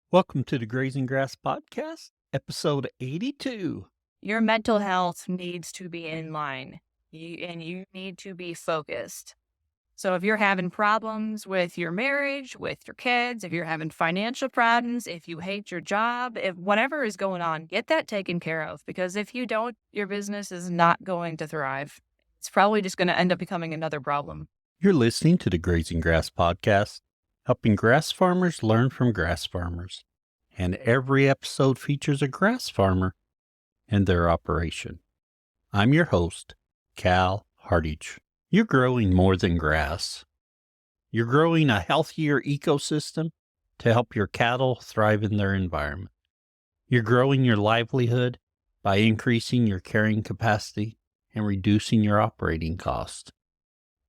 Welcome to the Grazing Grass Podcast, episode 82. Your mental health needs to be in line, and you need to be focused. So if you're having problems with your marriage, with your kids, if you're having financial problems, if you hate your job, if whatever is going on, get that taken care of. Because if you don't, your business is not going to thrive. It's probably just going to end up becoming another problem. You're listening to the Grazing Grass Podcast, helping grass farmers learn from grass farmers. And every episode features a grass farmer and their operation. I'm your host, Cal Hardage. You're growing more than grass. You're growing a healthier ecosystem to help your cattle thrive in their environment. You're growing your livelihood by increasing your carrying capacity and reducing your operating cost.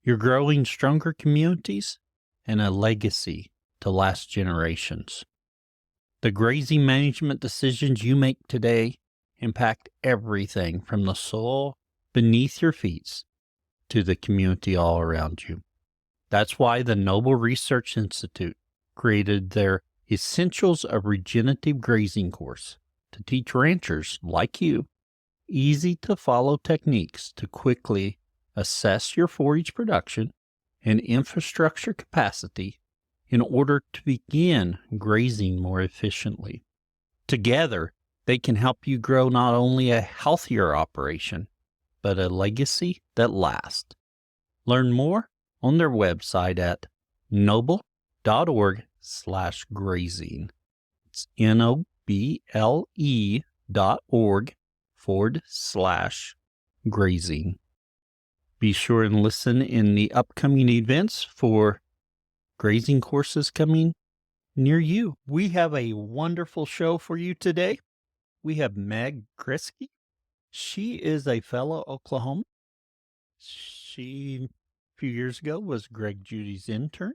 You're growing stronger communities and a legacy to last generations. The grazing management decisions you make today impact everything from the soil beneath your feet to the community all around you. That's why the Noble Research Institute created their Essentials of Regenerative Grazing course to teach ranchers like you easy-to-follow techniques to quickly assess your forage production and infrastructure capacity in order to begin grazing more efficiently. Together, they can help you grow not only a healthier operation, but a legacy that lasts. Learn more on their website at noble.org/grazing. It's noble.org/grazing. Be sure and listen in the upcoming events for grazing courses coming near you. We have a wonderful show for you today. We have Meg Greski. She is a fellow Oklahoman. She, a few years ago, was Judy's intern,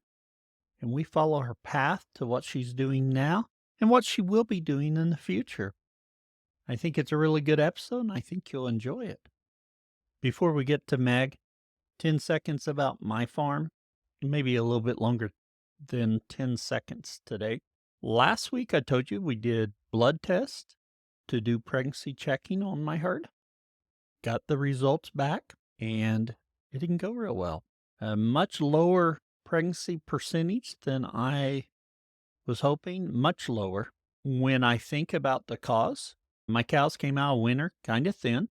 and we follow her path to what she's doing now and what she will be doing in the future. I think it's a really good episode, and I think you'll enjoy it. Before we get to Meg, 10 seconds about my farm, maybe a little bit longer than 10 seconds today. Last week, I told you we did blood tests to do pregnancy checking on my herd. Got the results back, and it didn't go real well. A much lower pregnancy percentage than I was hoping, much lower. When I think about the cause, my cows came out of winter kind of thin,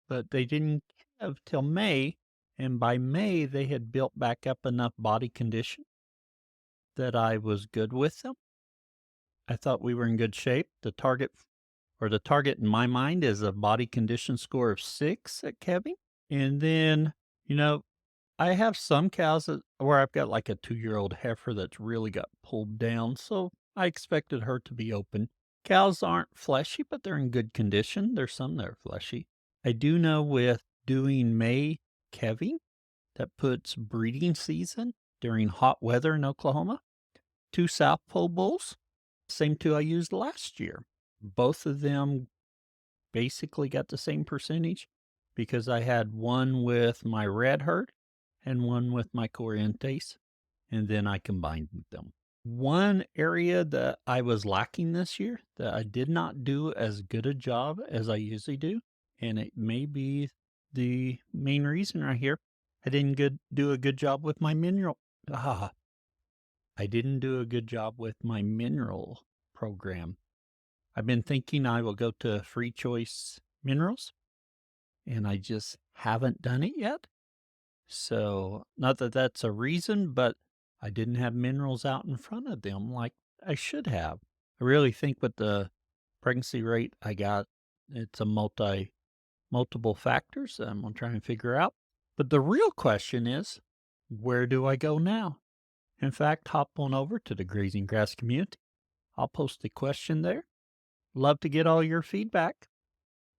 but they didn't have till May, and by May, they had built back up enough body condition that I was good with them. I thought we were in good shape. The target in my mind is a body condition score of 6 at calving. And then, I have some cows where I've got like a 2-year-old heifer that's really got pulled down. So I expected her to be open. Cows aren't fleshy, but they're in good condition. There's some that are fleshy. I do know with doing May calving, that puts breeding season during hot weather in Oklahoma. 2 South Pole bulls, same 2 I used last year. Both of them basically got the same percentage because I had one with my red herd and one with my Corrientes, and then I combined them. One area that I was lacking this year that I did not do as good a job as I usually do, and it may be the main reason right here, I didn't do a good job with my mineral. I didn't do a good job with my mineral program. I've been thinking I will go to Free Choice Minerals, and I just haven't done it yet. So, not that that's a reason, but I didn't have minerals out in front of them like I should have. I really think with the pregnancy rate I got, it's a multiple factors that I'm going to try and figure out. But the real question is, where do I go now? In fact, hop on over to the Grazing Grass community. I'll post a question there. Love to get all your feedback.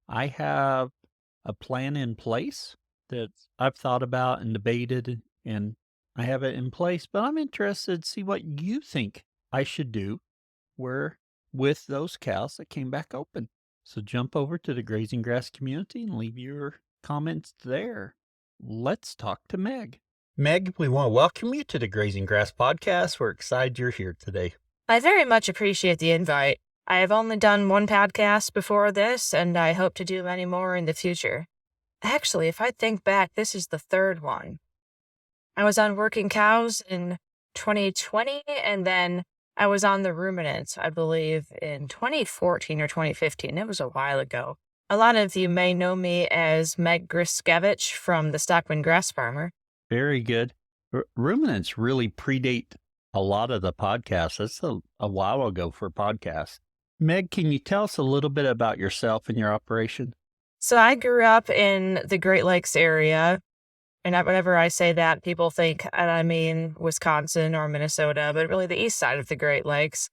I have a plan in place that I've thought about and debated, and I have it in place, but I'm interested to see what you think I should do with those cows that came back open. So jump over to the Grazing Grass community and leave your comments there. Let's talk to Meg. Meg, we want to welcome you to the Grazing Grass Podcast. We're excited you're here today. I very much appreciate the invite. I have only done one podcast before this, and I hope to do many more in the future. Actually, if I think back, this is the third one. I was on Working Cows in 2020, and then I was on the Ruminants, I believe, in 2014 or 2015. It was a while ago. A lot of you may know me as Meg Greski from the Stockman Grass Farmer. Very good. Ruminants really predate a lot of the podcasts. That's a while ago for podcasts. Meg, can you tell us a little bit about yourself and your operation? So I grew up in the Great Lakes area. And whenever I say that, people think I mean Wisconsin or Minnesota, but really the east side of the Great Lakes.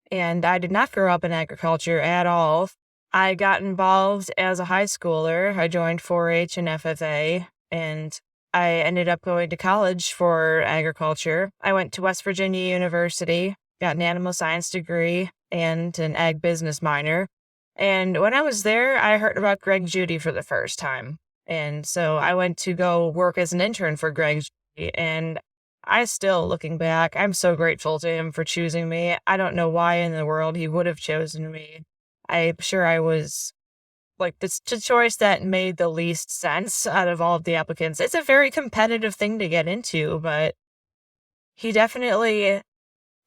And I did not grow up in agriculture at all. I got involved as a high schooler. I joined 4-H and FFA, and I ended up going to college for agriculture. I went to West Virginia University, got an animal science degree and an ag business minor. And when I was there, I heard about Greg Judy for the first time. And so I went to go work as an intern for Greg Judy, and I still, looking back, I'm so grateful to him for choosing me. I don't know why in the world he would have chosen me. I'm sure I was like the choice that made the least sense out of all of the applicants. It's a very competitive thing to get into, but he definitely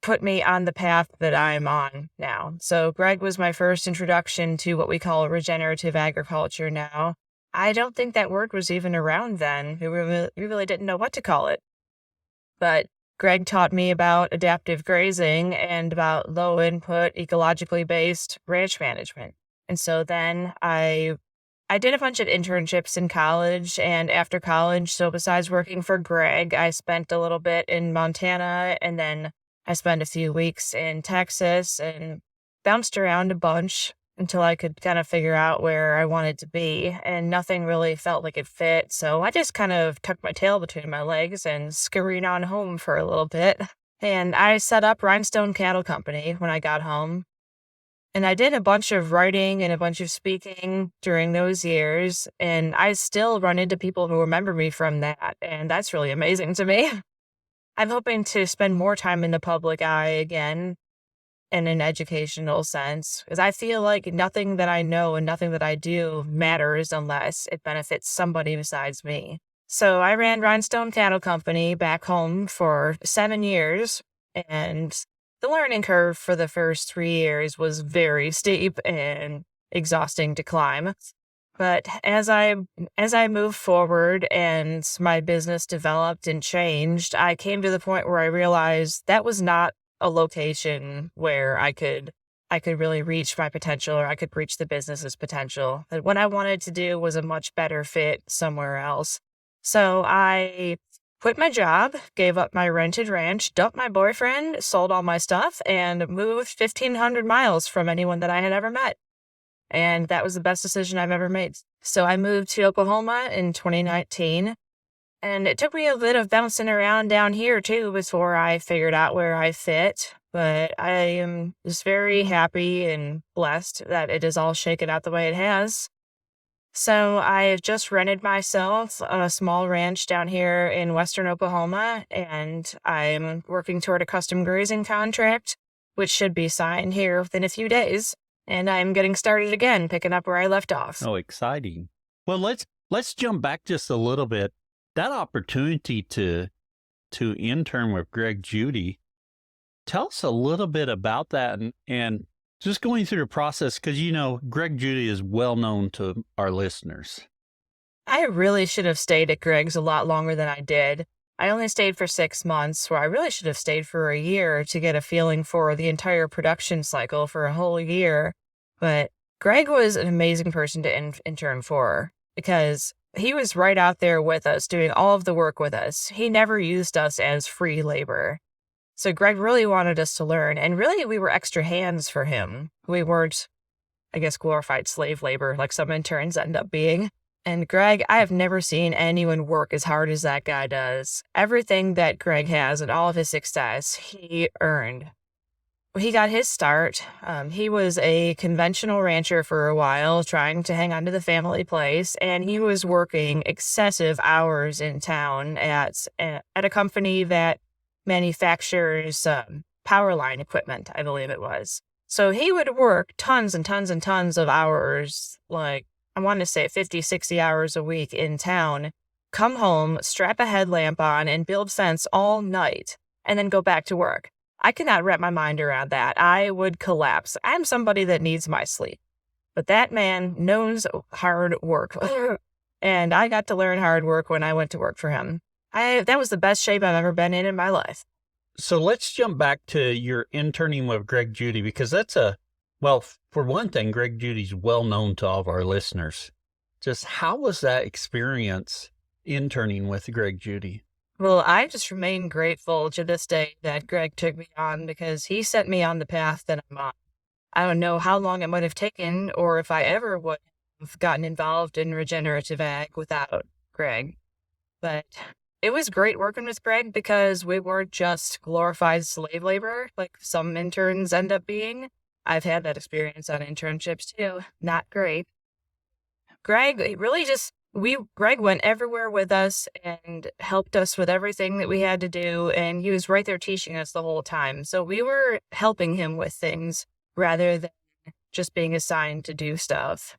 put me on the path that I'm on now. So Greg was my first introduction to what we call regenerative agriculture now. I don't think that word was even around then. We really didn't know what to call it. But Greg taught me about adaptive grazing and about low input, ecologically based ranch management. And so then I did a bunch of internships in college and after college. So besides working for Greg, I spent a little bit in Montana, and then I spent a few weeks in Texas and bounced around a bunch until I could kind of figure out where I wanted to be, and nothing really felt like it fit. So I just kind of tucked my tail between my legs and scurried on home for a little bit. And I set up Rhinestone Cattle Company when I got home. And I did a bunch of writing and a bunch of speaking during those years, and I still run into people who remember me from that, and that's really amazing to me. I'm hoping to spend more time in the public eye again, in an educational sense, because I feel like nothing that I know and nothing that I do matters unless it benefits somebody besides me. So I ran Rhinestone Cattle Company back home for 7 years, and the learning curve for the first 3 years was very steep and exhausting to climb. But as I moved forward and my business developed and changed, I came to the point where I realized that was not a location where I could really reach my potential, or I could reach the business's potential. That what I wanted to do was a much better fit somewhere else. So I quit my job, gave up my rented ranch, dumped my boyfriend, sold all my stuff, and moved 1,500 miles from anyone that I had ever met. And that was the best decision I've ever made. So I moved to Oklahoma in 2019. And it took me a bit of bouncing around down here too before I figured out where I fit. But I am just very happy and blessed that it is all shaken out the way it has. So I've just rented myself a small ranch down here in western Oklahoma, and I'm working toward a custom grazing contract, which should be signed here within a few days. And I'm getting started again, picking up where I left off. Oh, exciting. Well, let's jump back just a little bit. That opportunity to intern with Greg Judy, tell us a little bit about that and just going through the process, because, you know, Greg Judy is well known to our listeners. I really should have stayed at Greg's a lot longer than I did. I only stayed for 6 months, where I really should have stayed for a year to get a feeling for the entire production cycle for a whole year. But Greg was an amazing person to intern for, because he was right out there with us, doing all of the work with us. He never used us as free labor. So Greg really wanted us to learn, and really we were extra hands for him. We weren't, I guess, glorified slave labor like some interns end up being. And Greg, I have never seen anyone work as hard as that guy does. Everything that Greg has and all of his success, he earned. He got his start. He was a conventional rancher for a while, trying to hang on to the family place, and he was working excessive hours in town at a company that manufactures power line equipment, I believe it was. So he would work tons and tons and tons of hours, like I want to say 50, 60 hours a week in town, come home, strap a headlamp on, and build fence all night, and then go back to work. I could not wrap my mind around that. I would collapse. I'm somebody that needs my sleep. But that man knows hard work. And I got to learn hard work when I went to work for him. That was the best shape I've ever been in my life. So let's jump back to your interning with Greg Judy, because well, for one thing, Greg Judy's well known to all of our listeners. Just how was that experience interning with Greg Judy? Well, I just remain grateful to this day that Greg took me on because he set me on the path that I'm on. I don't know how long it might have taken or if I ever would have gotten involved in regenerative ag without Greg. But it was great working with Greg because we weren't just glorified slave labor like some interns end up being. I've had that experience on internships too. Not great. Greg Greg went everywhere with us and helped us with everything that we had to do, and he was right there teaching us the whole time. So we were helping him with things rather than just being assigned to do stuff.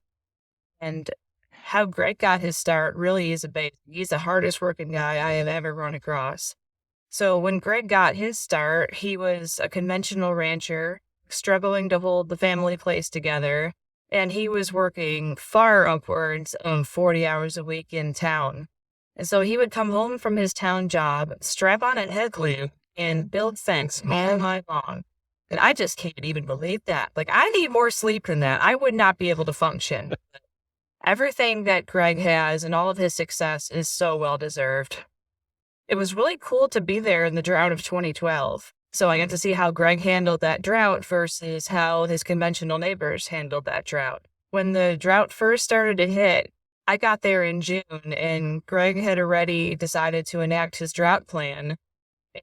And how Greg got his start really is amazing. He's the hardest working guy I have ever run across. So when Greg got his start, he was a conventional rancher, struggling to hold the family place together, and he was working far upwards of 40 hours a week in town. And so he would come home from his town job, strap on a headlamp, and build fence all night long. And I just can't even believe that. Like, I need more sleep than that. I would not be able to function. Everything that Greg has and all of his success is so well deserved. It was really cool to be there in the drought of 2012. So I got to see how Greg handled that drought versus how his conventional neighbors handled that drought. When the drought first started to hit, I got there in June, and Greg had already decided to enact his drought plan.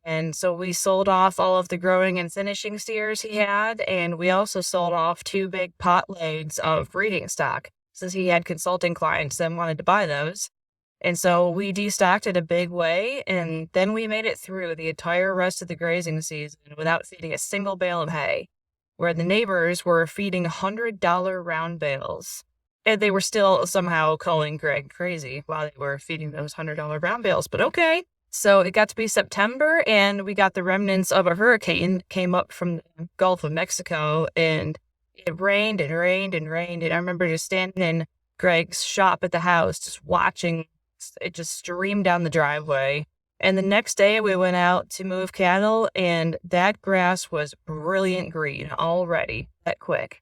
And so we sold off all of the growing and finishing steers he had, and we also sold off 2 big pot loads of breeding stock, since he had consulting clients that wanted to buy those. And so we destocked it a big way, and then we made it through the entire rest of the grazing season without feeding a single bale of hay, where the neighbors were feeding $100 round bales. And they were still somehow calling Greg crazy while they were feeding those $100 round bales, but okay. So it got to be September, and we got the remnants of a hurricane came up from the Gulf of Mexico, and it rained and rained and rained. And I remember just standing in Greg's shop at the house, just watching it just stream down the driveway. And the next day we went out to move cattle, and that grass was brilliant green already that quick.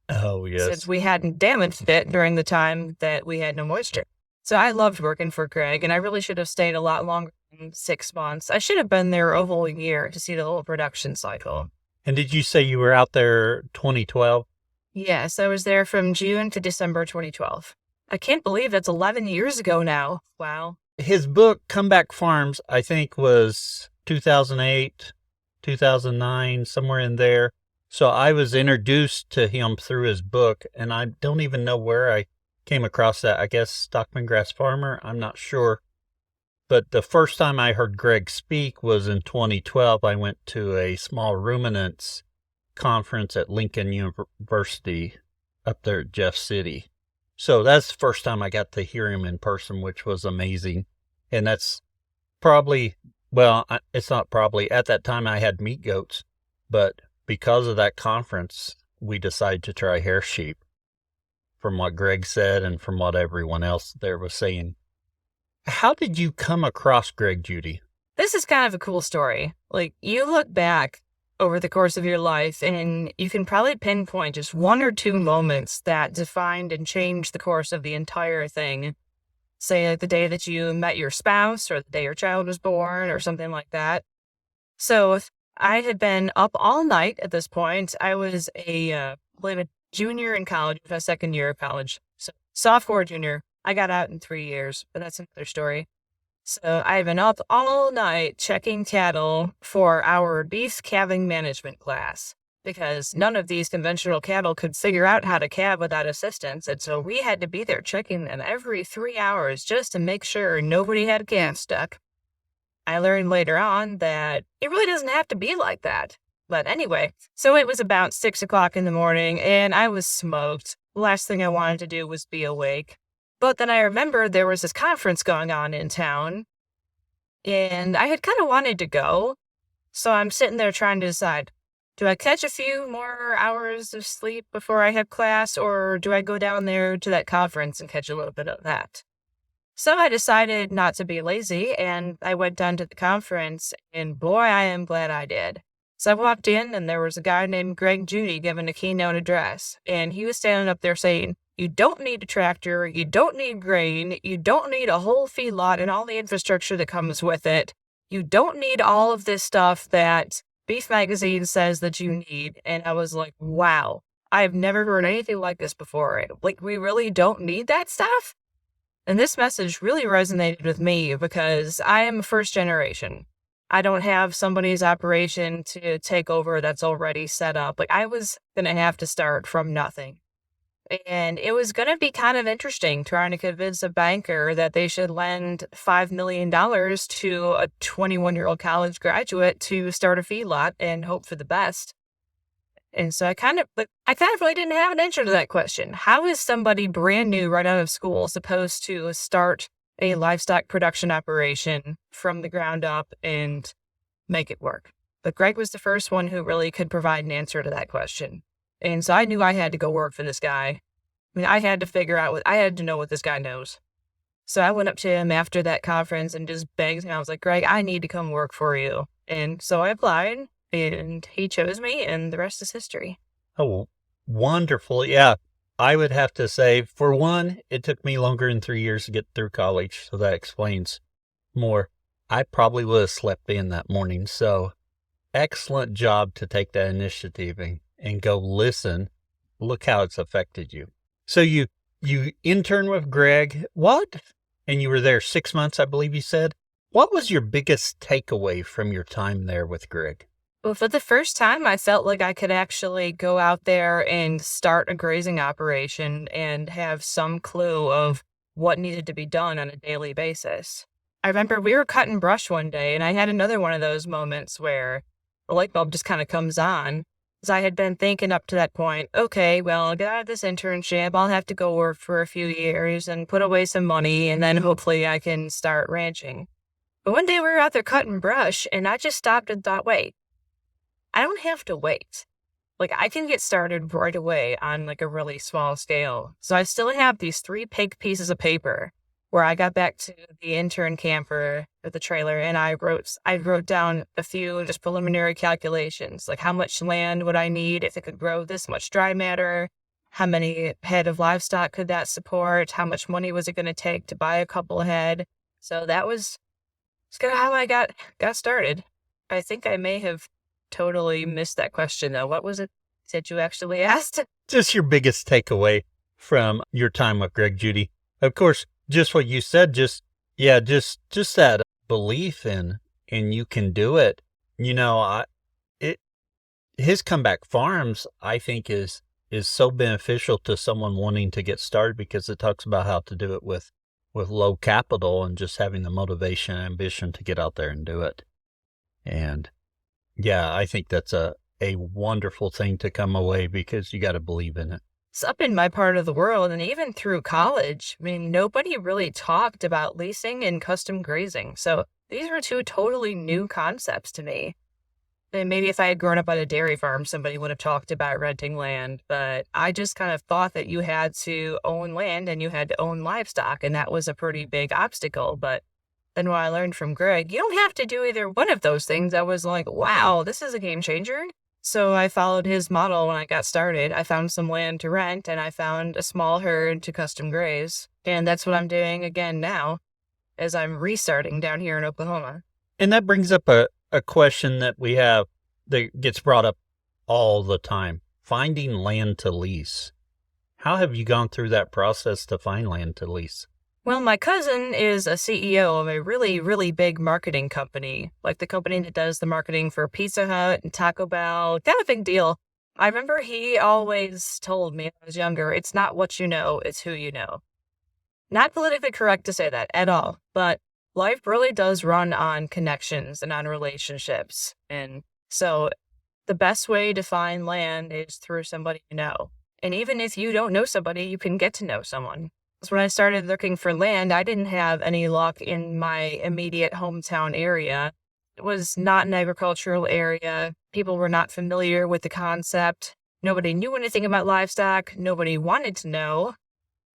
Oh, yes. Since we hadn't damaged it during the time that we had no moisture. So I loved working for Greg, and I really should have stayed a lot longer than 6 months. I should have been there a whole year to see the whole production cycle. And did you say you were out there 2012? Yes, I was there from June to December 2012. I can't believe that's 11 years ago now. Wow. His book, Comeback Farms, I think was 2008, 2009, somewhere in there. So I was introduced to him through his book, and I don't even know where I came across that. I guess Stockman Grass Farmer, I'm not sure. But the first time I heard Greg speak was in 2012. I went to a small ruminants conference at Lincoln University up there at Jeff City. So that's the first time I got to hear him in person, which was amazing. And that's probably, well, it's not probably, at that time I had meat goats, but because of that conference, we decided to try hair sheep, from what Greg said and from what everyone else there was saying. How did you come across Greg, Judy? This is kind of a cool story. Like, you look back over the course of your life, and you can probably pinpoint just 1 or 2 moments that defined and changed the course of the entire thing. Say, like the day that you met your spouse, or the day your child was born, or something like that. So I had been up all night at this point. I was a junior in college, my second year of college. So sophomore, junior. I got out in 3 years, but that's another story. So I've been up all night checking cattle for our beef calving management class, because none of these conventional cattle could figure out how to calve without assistance. And so we had to be there checking them every 3 hours just to make sure nobody had a calf stuck. I learned later on that it really doesn't have to be like that. But anyway, so it was about 6 o'clock in the morning and I was smoked. Last thing I wanted to do was be awake. But then I remembered there was this conference going on in town and I had kind of wanted to go. So I'm sitting there trying to decide, do I catch a few more hours of sleep before I have class, or do I go down there to that conference and catch a little bit of that? So I decided not to be lazy, and I went down to the conference, and boy, I am glad I did. So I walked in, and there was a guy named Judy giving a keynote address, and he was standing up there saying, you don't need a tractor, you don't need grain, you don't need a whole feedlot and all the infrastructure that comes with it. You don't need all of this stuff that Beef Magazine says that you need. And I was like, wow, I've never heard anything like this before. Like, we really don't need that stuff? And this message really resonated with me because I am a first generation. I don't have somebody's operation to take over that's already set up. Like, I was going to have to start from nothing. And it was going to be kind of interesting trying to convince a banker that they should lend $5 million to a 21-year-old college graduate to start a feedlot and hope for the best. And so I kind of really didn't have an answer to that question. How is somebody brand new right out of school supposed to start a livestock production operation from the ground up and make it work? But Greg was the first one who really could provide an answer to that question. And so I knew I had to go work for this guy. I mean, I had to know what this guy knows. So I went up to him after that conference and just begged him. I was like, Greg, I need to come work for you. And so I applied and he chose me and the rest is history. Oh, wonderful. Yeah. I would have to say, for one, it took me longer than 3 years to get through college. So that explains more. I probably would have slept in that morning. So excellent job to take that initiative and go listen. Look how it's affected you. So you interned with Greg. What? And you were there 6 months, I believe you said. What was your biggest takeaway from your time there with Greg? Well, for the first time, I felt like I could actually go out there and start a grazing operation and have some clue of what needed to be done on a daily basis. I remember we were cutting brush one day and I had another one of those moments where the light bulb just kind of comes on. As I had been thinking up to that point, okay, well, I'll get out of this internship. I'll have to go work for a few years and put away some money, and then hopefully I can start ranching. But one day we were out there cutting brush, and I just stopped and thought, wait, I don't have to wait. Like, I can get started right away on, like, a really small scale. So I still have these 3 big pieces of paper where I got back to the intern camper with the trailer and I wrote down a few just preliminary calculations, like how much land would I need if it could grow this much dry matter? How many head of livestock could that support? How much money was it going to take to buy a couple head? So that's kind of how I got started. I think I may have totally missed that question though. What was it that you actually asked? Just your biggest takeaway from your time with Greg, Judy. Of course, just what you said, just that belief in you can do it. You know, his Comeback Farms, I think, is so beneficial to someone wanting to get started because it talks about how to do it with low capital and just having the motivation and ambition to get out there and do it. And yeah, I think that's a wonderful thing to come away because you got to believe in it. It's up in my part of the world, and even through college, I mean, nobody really talked about leasing and custom grazing. So these were 2 totally new concepts to me. And maybe if I had grown up on a dairy farm, somebody would have talked about renting land. But I just kind of thought that you had to own land and you had to own livestock, and that was a pretty big obstacle. But then what I learned from Greg, you don't have to do either one of those things. I was like, wow, this is a game changer. So I followed his model when I got started. I found some land to rent and I found a small herd to custom graze. And that's what I'm doing again now as I'm restarting down here in Oklahoma. And that brings up a question that we have that gets brought up all the time. Finding land to lease. How have you gone through that process to find land to lease? Well, my cousin is a CEO of a really, really big marketing company, like the company that does the marketing for Pizza Hut and Taco Bell. Kind of a big deal. I remember he always told me when I was younger, it's not what you know, it's who you know. Not politically correct to say that at all, but life really does run on connections and on relationships. And so the best way to find land is through somebody you know. And even if you don't know somebody, you can get to know someone. So when I started looking for land, I didn't have any luck in my immediate hometown area. It was not an agricultural area. People were not familiar with the concept. Nobody knew anything about livestock. Nobody wanted to know.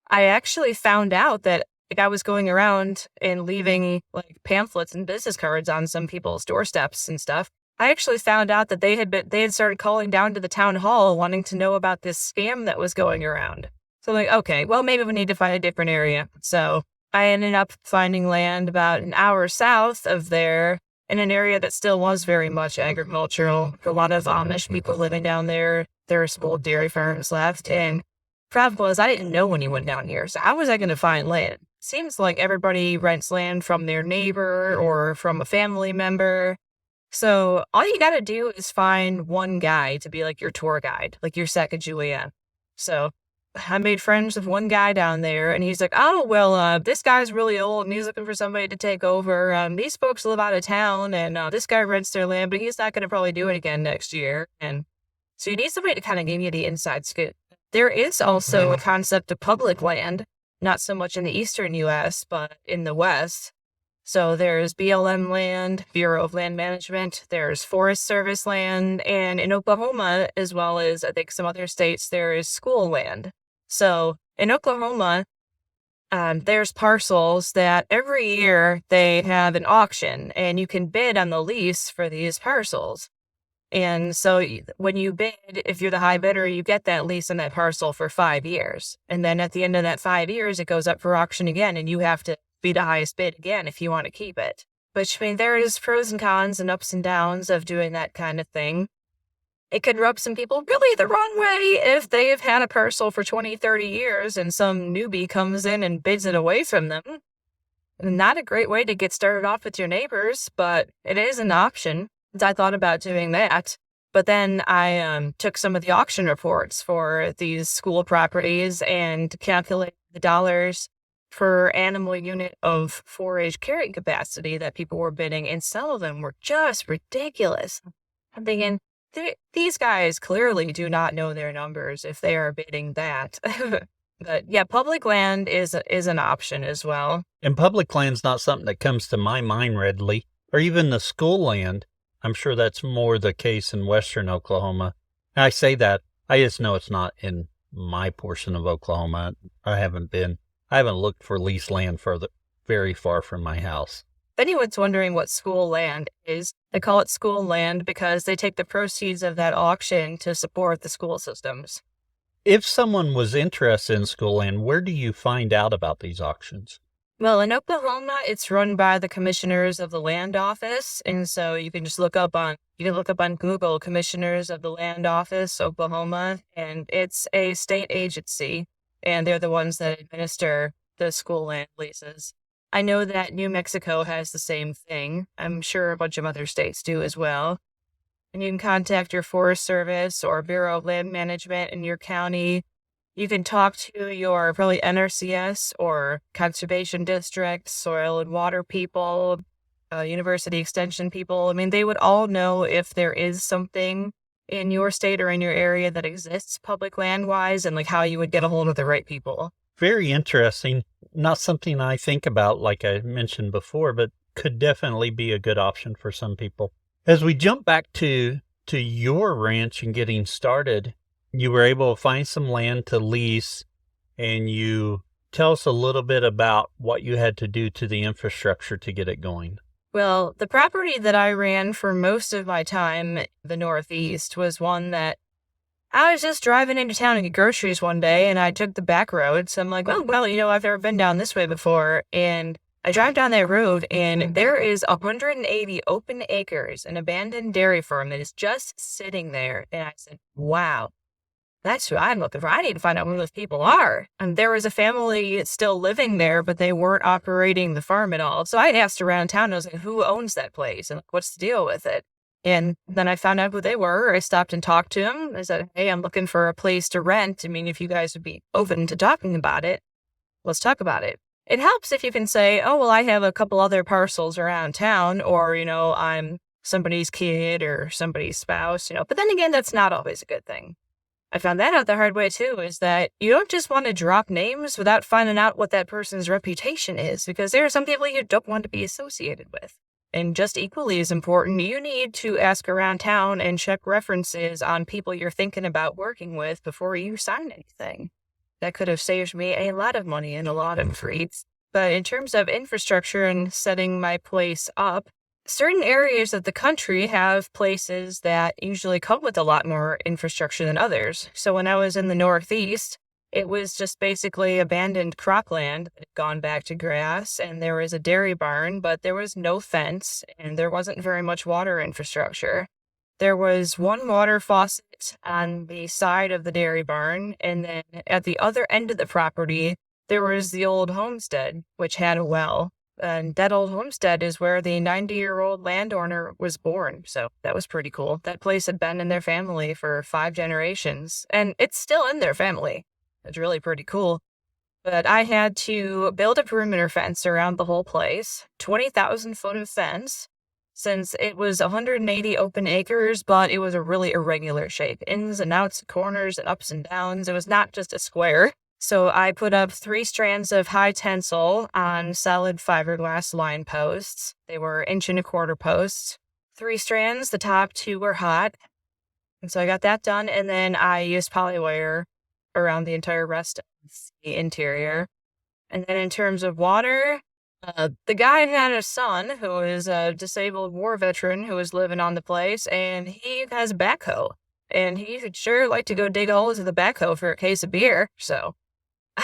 I actually found out that I was going around and leaving like pamphlets and business cards on some people's doorsteps and stuff. I actually found out that they had started calling down to the town hall wanting to know about this scam that was going around. So I'm like, okay, well, maybe we need to find a different area. So I ended up finding land about an hour south of there in an area that still was very much agricultural. A lot of Amish people living down there. There were small dairy farms left. And problem was, I didn't know anyone down here. So how was I going to find land? Seems like everybody rents land from their neighbor or from a family member. So all you got to do is find one guy to be like your tour guide, like your Sacagawea. So I made friends with one guy down there, and he's like, oh, well, this guy's really old, and he's looking for somebody to take over. These folks live out of town, and this guy rents their land, but he's not going to probably do it again next year. And so you need somebody to kind of give you the inside scoop. There is also a concept of public land, not so much in the eastern U.S., but in the West. So there's BLM land, Bureau of Land Management, there's Forest Service land, and in Oklahoma, as well as I think some other states, there is school land. So in Oklahoma, there's parcels that every year they have an auction, and you can bid on the lease for these parcels. And so when you bid, if you're the high bidder, you get that lease on that parcel for 5 years. And then at the end of that 5 years, it goes up for auction again, and you have to be the highest bid again if you want to keep it. Which, I mean, there is pros and cons and ups and downs of doing that kind of thing. It could rub some people really the wrong way if they have had a parcel for 20, 30 years and some newbie comes in and bids it away from them. Not a great way to get started off with your neighbors, but it is an option. I thought about doing that. But then I took some of the auction reports for these school properties and calculated the dollars per animal unit of forage carrying capacity that people were bidding, and some of them were just ridiculous. I'm thinking, these guys clearly do not know their numbers if they are bidding that. But yeah, public land is an option as well. And public land's not something that comes to my mind readily, or even the school land. I'm sure that's more the case in western Oklahoma. I say that, I just know it's not in my portion of Oklahoma. I haven't looked for leased land very far from my house. If anyone's wondering what school land is, they call it school land because they take the proceeds of that auction to support the school systems. If someone was interested in school land, where do you find out about these auctions? Well, in Oklahoma, it's run by the commissioners of the land office. And so you can just look up on Google Commissioners of the Land Office, Oklahoma, and it's a state agency, and they're the ones that administer the school land leases. I know that New Mexico has the same thing. I'm sure a bunch of other states do as well. And you can contact your Forest Service or Bureau of Land Management in your county. You can talk to your probably NRCS or Conservation District, Soil and Water people, University Extension people. I mean, they would all know if there is something in your state or in your area that exists public land-wise, and like how you would get a hold of the right people. Very interesting. Not something I think about, like I mentioned before, but could definitely be a good option for some people. As we jump back to your ranch and getting started, you were able to find some land to lease, and you tell us a little bit about what you had to do to the infrastructure to get it going. Well, the property that I ran for most of my time, the Northeast, was one that I was just driving into town to get groceries one day, and I took the back road. So I'm like, well, I've never been down this way before. And I drive down that road, and there is 180 open acres, an abandoned dairy farm that is just sitting there. And I said, wow, that's who I'm looking for. I need to find out who those people are. And there was a family still living there, but they weren't operating the farm at all. So I asked around town, I was like, who owns that place? And what's the deal with it? And then I found out who they were. I stopped and talked to them. I said, hey, I'm looking for a place to rent. I mean, if you guys would be open to talking about it, let's talk about it. It helps if you can say, oh, well, I have a couple other parcels around town, or, I'm somebody's kid or somebody's spouse, but then again, that's not always a good thing. I found that out the hard way too, is that you don't just want to drop names without finding out what that person's reputation is, because there are some people you don't want to be associated with. And just equally as important, you need to ask around town and check references on people you're thinking about working with before you sign anything. That could have saved me a lot of money and a lot of grief. But in terms of infrastructure and setting my place up, certain areas of the country have places that usually come with a lot more infrastructure than others. So when I was in the Northeast, it was just basically abandoned cropland that had gone back to grass, and there was a dairy barn, but there was no fence, and there wasn't very much water infrastructure. There was one water faucet on the side of the dairy barn, and then at the other end of the property, there was the old homestead, which had a well. And that old homestead is where the 90-year-old landowner was born. So that was pretty cool. That place had been in their family for 5 generations, and it's still in their family. It's really pretty cool. But I had to build a perimeter fence around the whole place, 20,000 foot of fence, since it was 180 open acres, but it was a really irregular shape. Ins and outs, corners and ups and downs. It was not just a square. So I put up 3 strands of high tensile on solid fiberglass line posts. They were 1.25 inch posts. 3 strands, the top 2 were hot. And so I got that done, and then I used polywire around the entire rest of the interior. And then in terms of water, the guy had a son who is a disabled war veteran who was living on the place, and he has a backhoe. And he would sure like to go dig holes with a backhoe for a case of beer, so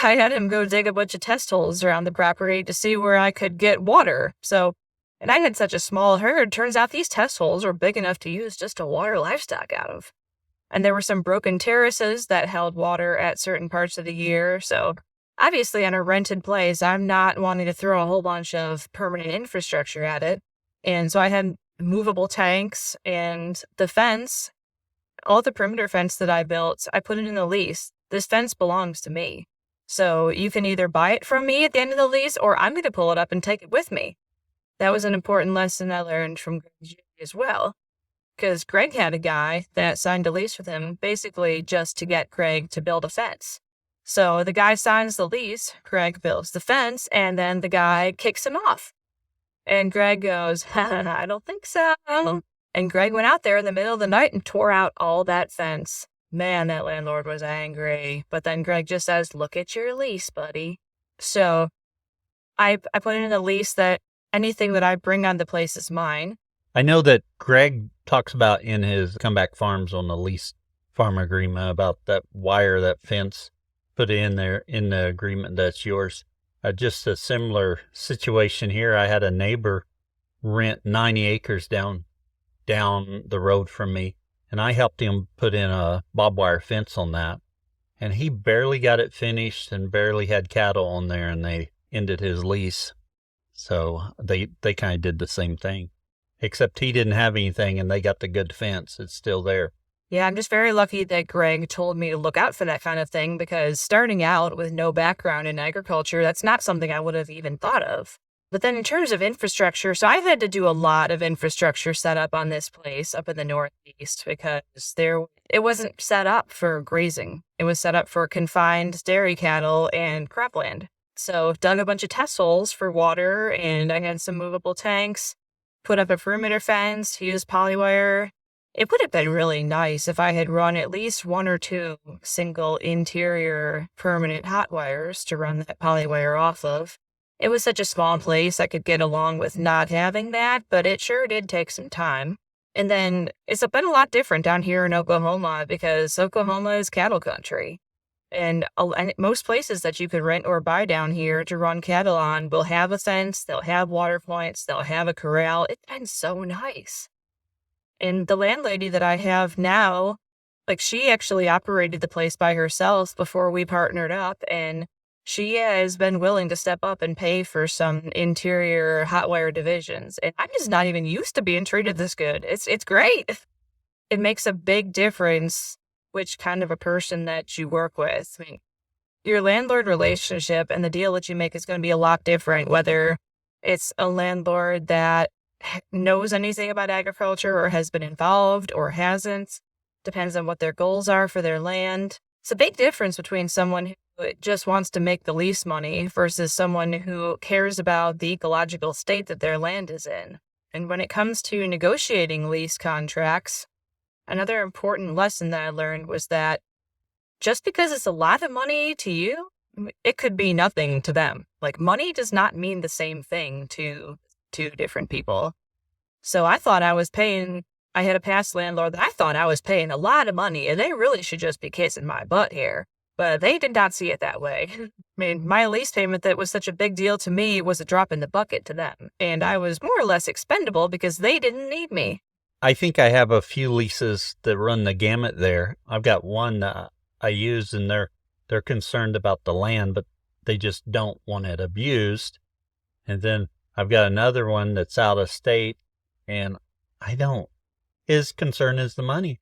I had him go dig a bunch of test holes around the property to see where I could get water. And I had such a small herd, turns out these test holes were big enough to use just to water livestock out of. And there were some broken terraces that held water at certain parts of the year. So obviously on a rented place, I'm not wanting to throw a whole bunch of permanent infrastructure at it. And so I had movable tanks, and the fence, all the perimeter fence that I built, I put it in a lease. This fence belongs to me. So you can either buy it from me at the end of the lease, or I'm going to pull it up and take it with me. That was an important lesson I learned from Judy as well, because Greg had a guy that signed a lease with him basically just to get Greg to build a fence. So the guy signs the lease, Greg builds the fence, and then the guy kicks him off. And Greg goes, I don't think so. And Greg went out there in the middle of the night and tore out all that fence. Man, that landlord was angry. But then Greg just says, look at your lease, buddy. So I put in a lease that anything that I bring on the place is mine. I know that Greg talks about in his Comeback Farms on the lease farm agreement about that wire, that fence, put in there in the agreement that's yours. Just a similar situation here. I had a neighbor rent 90 acres down the road from me, and I helped him put in a barbed wire fence on that. And he barely got it finished and barely had cattle on there, and they ended his lease. So they kind of did the same thing. Except he didn't have anything, and they got the good fence. It's still there. Yeah, I'm just very lucky that Greg told me to look out for that kind of thing, because starting out with no background in agriculture, that's not something I would have even thought of. But then in terms of infrastructure, so I've had to do a lot of infrastructure set up on this place up in the Northeast, because it wasn't set up for grazing. It was set up for confined dairy cattle and cropland. So dug a bunch of test holes for water, and I had some movable tanks, put up a perimeter fence, used polywire. It would have been really nice if I had run at least 1 or 2 single interior permanent hot wires to run that polywire off of. It was such a small place I could get along with not having that, but it sure did take some time. And then it's been a lot different down here in Oklahoma, because Oklahoma is cattle country. And most places that you could rent or buy down here to run cattle on will have a fence, they'll have water points, they'll have a corral. It's been so nice. And the landlady that I have now, she actually operated the place by herself before we partnered up, and she has been willing to step up and pay for some interior hot wire divisions. And I'm just not even used to being treated this good. It's great. It makes a big difference which kind of a person that you work with. I mean, your landlord relationship and the deal that you make is going to be a lot different, whether it's a landlord that knows anything about agriculture or has been involved or hasn't. Depends on what their goals are for their land. It's a big difference between someone who just wants to make the lease money versus someone who cares about the ecological state that their land is in. And when it comes to negotiating lease contracts, another important lesson that I learned was that just because it's a lot of money to you, it could be nothing to them. Like, money does not mean the same thing to two different people. So I thought I had a past landlord that I thought I was paying a lot of money and they really should just be kissing my butt here. But they did not see it that way. I mean, my lease payment that was such a big deal to me was a drop in the bucket to them. And I was more or less expendable because they didn't need me. I think I have a few leases that run the gamut there. I've got one I use, and they're concerned about the land, but they just don't want it abused. And then I've got another one that's out of state, and I don't. His concern is the money.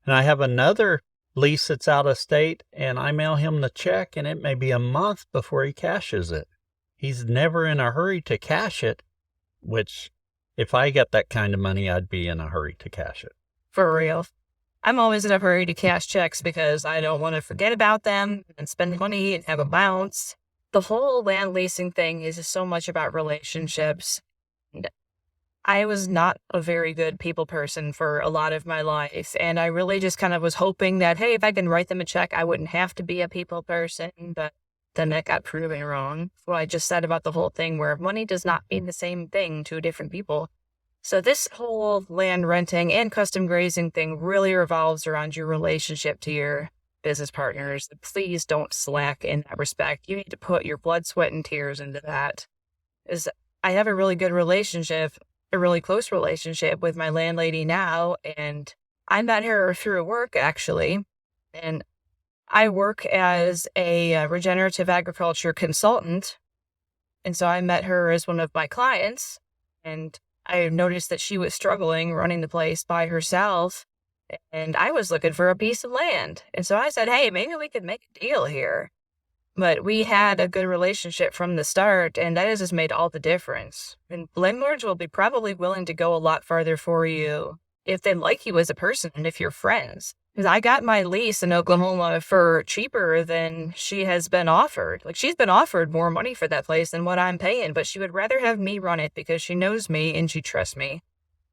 And I have another lease that's out of state, and I mail him the check, and it may be a month before he cashes it. He's never in a hurry to cash it, which, if I got that kind of money, I'd be in a hurry to cash it. For real. I'm always in a hurry to cash checks because I don't want to forget about them and spend money and have a bounce. The whole land leasing thing is just so much about relationships. And I was not a very good people person for a lot of my life, and I really just kind of was hoping that, hey, if I can write them a check, I wouldn't have to be a people person, but then that got proven wrong. What I just said about the whole thing where money does not mean the same thing to different people. So this whole land renting and custom grazing thing really revolves around your relationship to your business partners. Please don't slack in that respect. You need to put your blood, sweat, and tears into that. I have a really good relationship, a really close relationship with my landlady now, and I met her through work, actually. And I work as a regenerative agriculture consultant, and so I met her as one of my clients, and I noticed that she was struggling running the place by herself, and I was looking for a piece of land. And so I said, hey, maybe we could make a deal here. But we had a good relationship from the start, and that has just made all the difference. And landlords will be probably willing to go a lot farther for you if they like you as a person and if you're friends. Because I got my lease in Oklahoma for cheaper than she has been offered. Like, she's been offered more money for that place than what I'm paying, but she would rather have me run it because she knows me and she trusts me.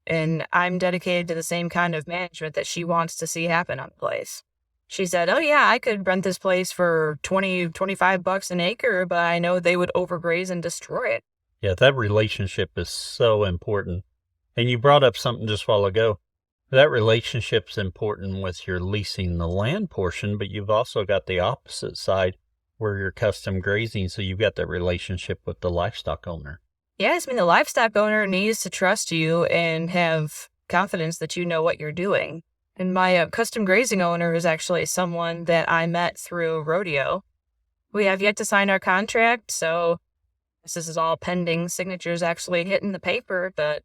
And I'm dedicated to the same kind of management that she wants to see happen on the place. She said, oh yeah, I could rent this place for $25 an acre, but I know they would overgraze and destroy it. Yeah, that relationship is so important. And you brought up something just a while ago. That relationship's important with your leasing the land portion, but you've also got the opposite side where you're custom grazing, so you've got that relationship with the livestock owner. Yes, I mean, the livestock owner needs to trust you and have confidence that you know what you're doing. And my custom grazing owner is actually someone that I met through rodeo. We have yet to sign our contract, so this is all pending signatures actually hitting the paper, but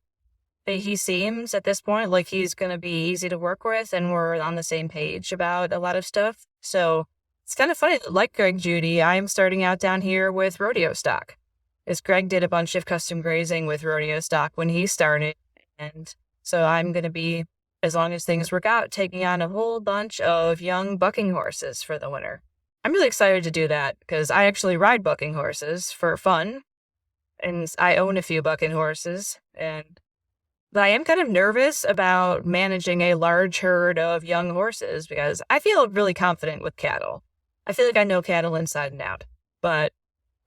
he seems at this point like he's going to be easy to work with, and we're on the same page about a lot of stuff. So it's kind of funny that, like Greg Judy, I'm starting out down here with rodeo stock. As Greg did a bunch of custom grazing with rodeo stock when he started, and so I'm going to be, as long as things work out, taking on a whole bunch of young bucking horses for the winter. I'm really excited to do that because I actually ride bucking horses for fun, and I own a few bucking horses, but I am kind of nervous about managing a large herd of young horses because I feel really confident with cattle. I feel like I know cattle inside and out, but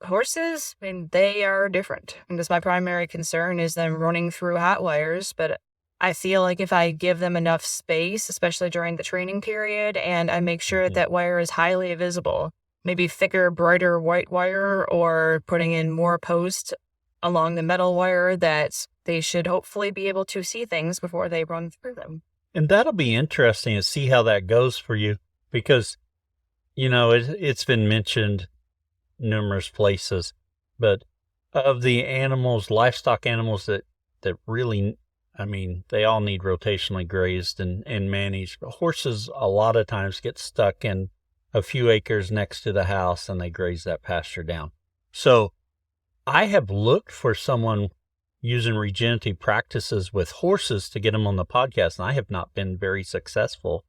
horses, I mean, they are different. And that's my primary concern is them running through hot wires, but I feel like if I give them enough space, especially during the training period, and I make sure that wire is highly visible, maybe thicker, brighter white wire, or putting in more posts along the metal wire, that they should hopefully be able to see things before they run through them. And that'll be interesting to see how that goes for you because, it's been mentioned numerous places, but of the animals, livestock animals that really, they all need rotationally grazed and managed. But horses a lot of times get stuck in a few acres next to the house and they graze that pasture down. So I have looked for someone, using regenerative practices with horses to get them on the podcast, and I have not been very successful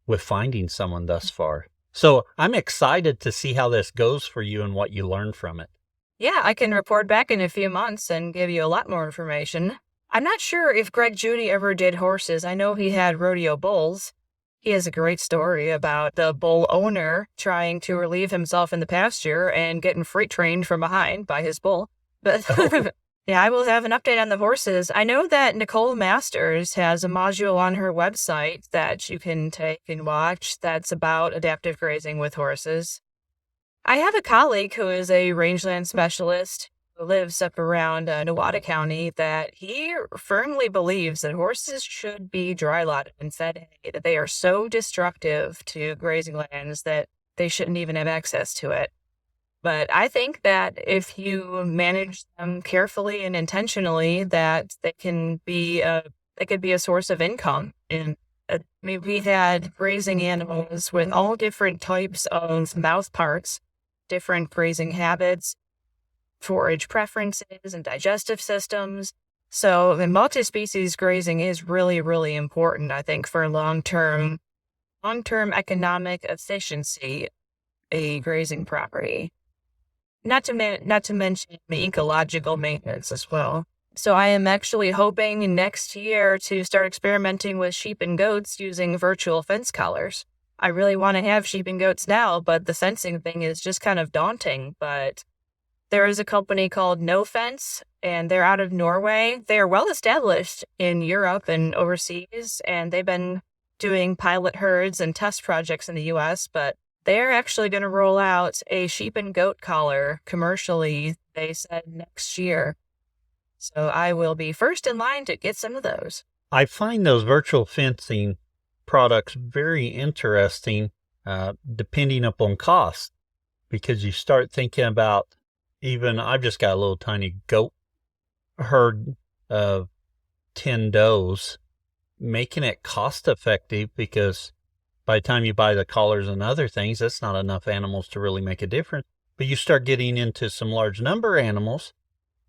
with finding someone thus far. So I'm excited to see how this goes for you and what you learn from it. Yeah, I can report back in a few months and give you a lot more information. I'm not sure if Greg Judy ever did horses. I know he had rodeo bulls. He has a great story about the bull owner trying to relieve himself in the pasture and getting freight trained from behind by his bull. But yeah, I will have an update on the horses. I know that Nicole Masters has a module on her website that you can take and watch that's about adaptive grazing with horses. I have a colleague who is a rangeland specialist who lives up around Nowata County that he firmly believes that horses should be dry lotted and fed hay, that they are so destructive to grazing lands that they shouldn't even have access to it. But I think that if you manage them carefully and intentionally, that they could be a source of income. And we've had grazing animals with all different types of mouth parts, different grazing habits, forage preferences, and digestive systems. So the multi-species grazing is really, really important, I think, for long-term economic efficiency, a grazing property. Not to mention the ecological maintenance as well. So I am actually hoping next year to start experimenting with sheep and goats using virtual fence collars. I really want to have sheep and goats now, but the fencing thing is just kind of daunting. But there is a company called No Fence, and they're out of Norway. They are well established in Europe and overseas, and they've been doing pilot herds and test projects in the US, but they're actually going to roll out a sheep and goat collar commercially, they said, next year. So I will be first in line to get some of those. I find those virtual fencing products very interesting, depending upon cost, because you start thinking about, even I've just got a little tiny goat herd of 10 does, making it cost effective, because by the time you buy the collars and other things, that's not enough animals to really make a difference. But you start getting into some large number animals,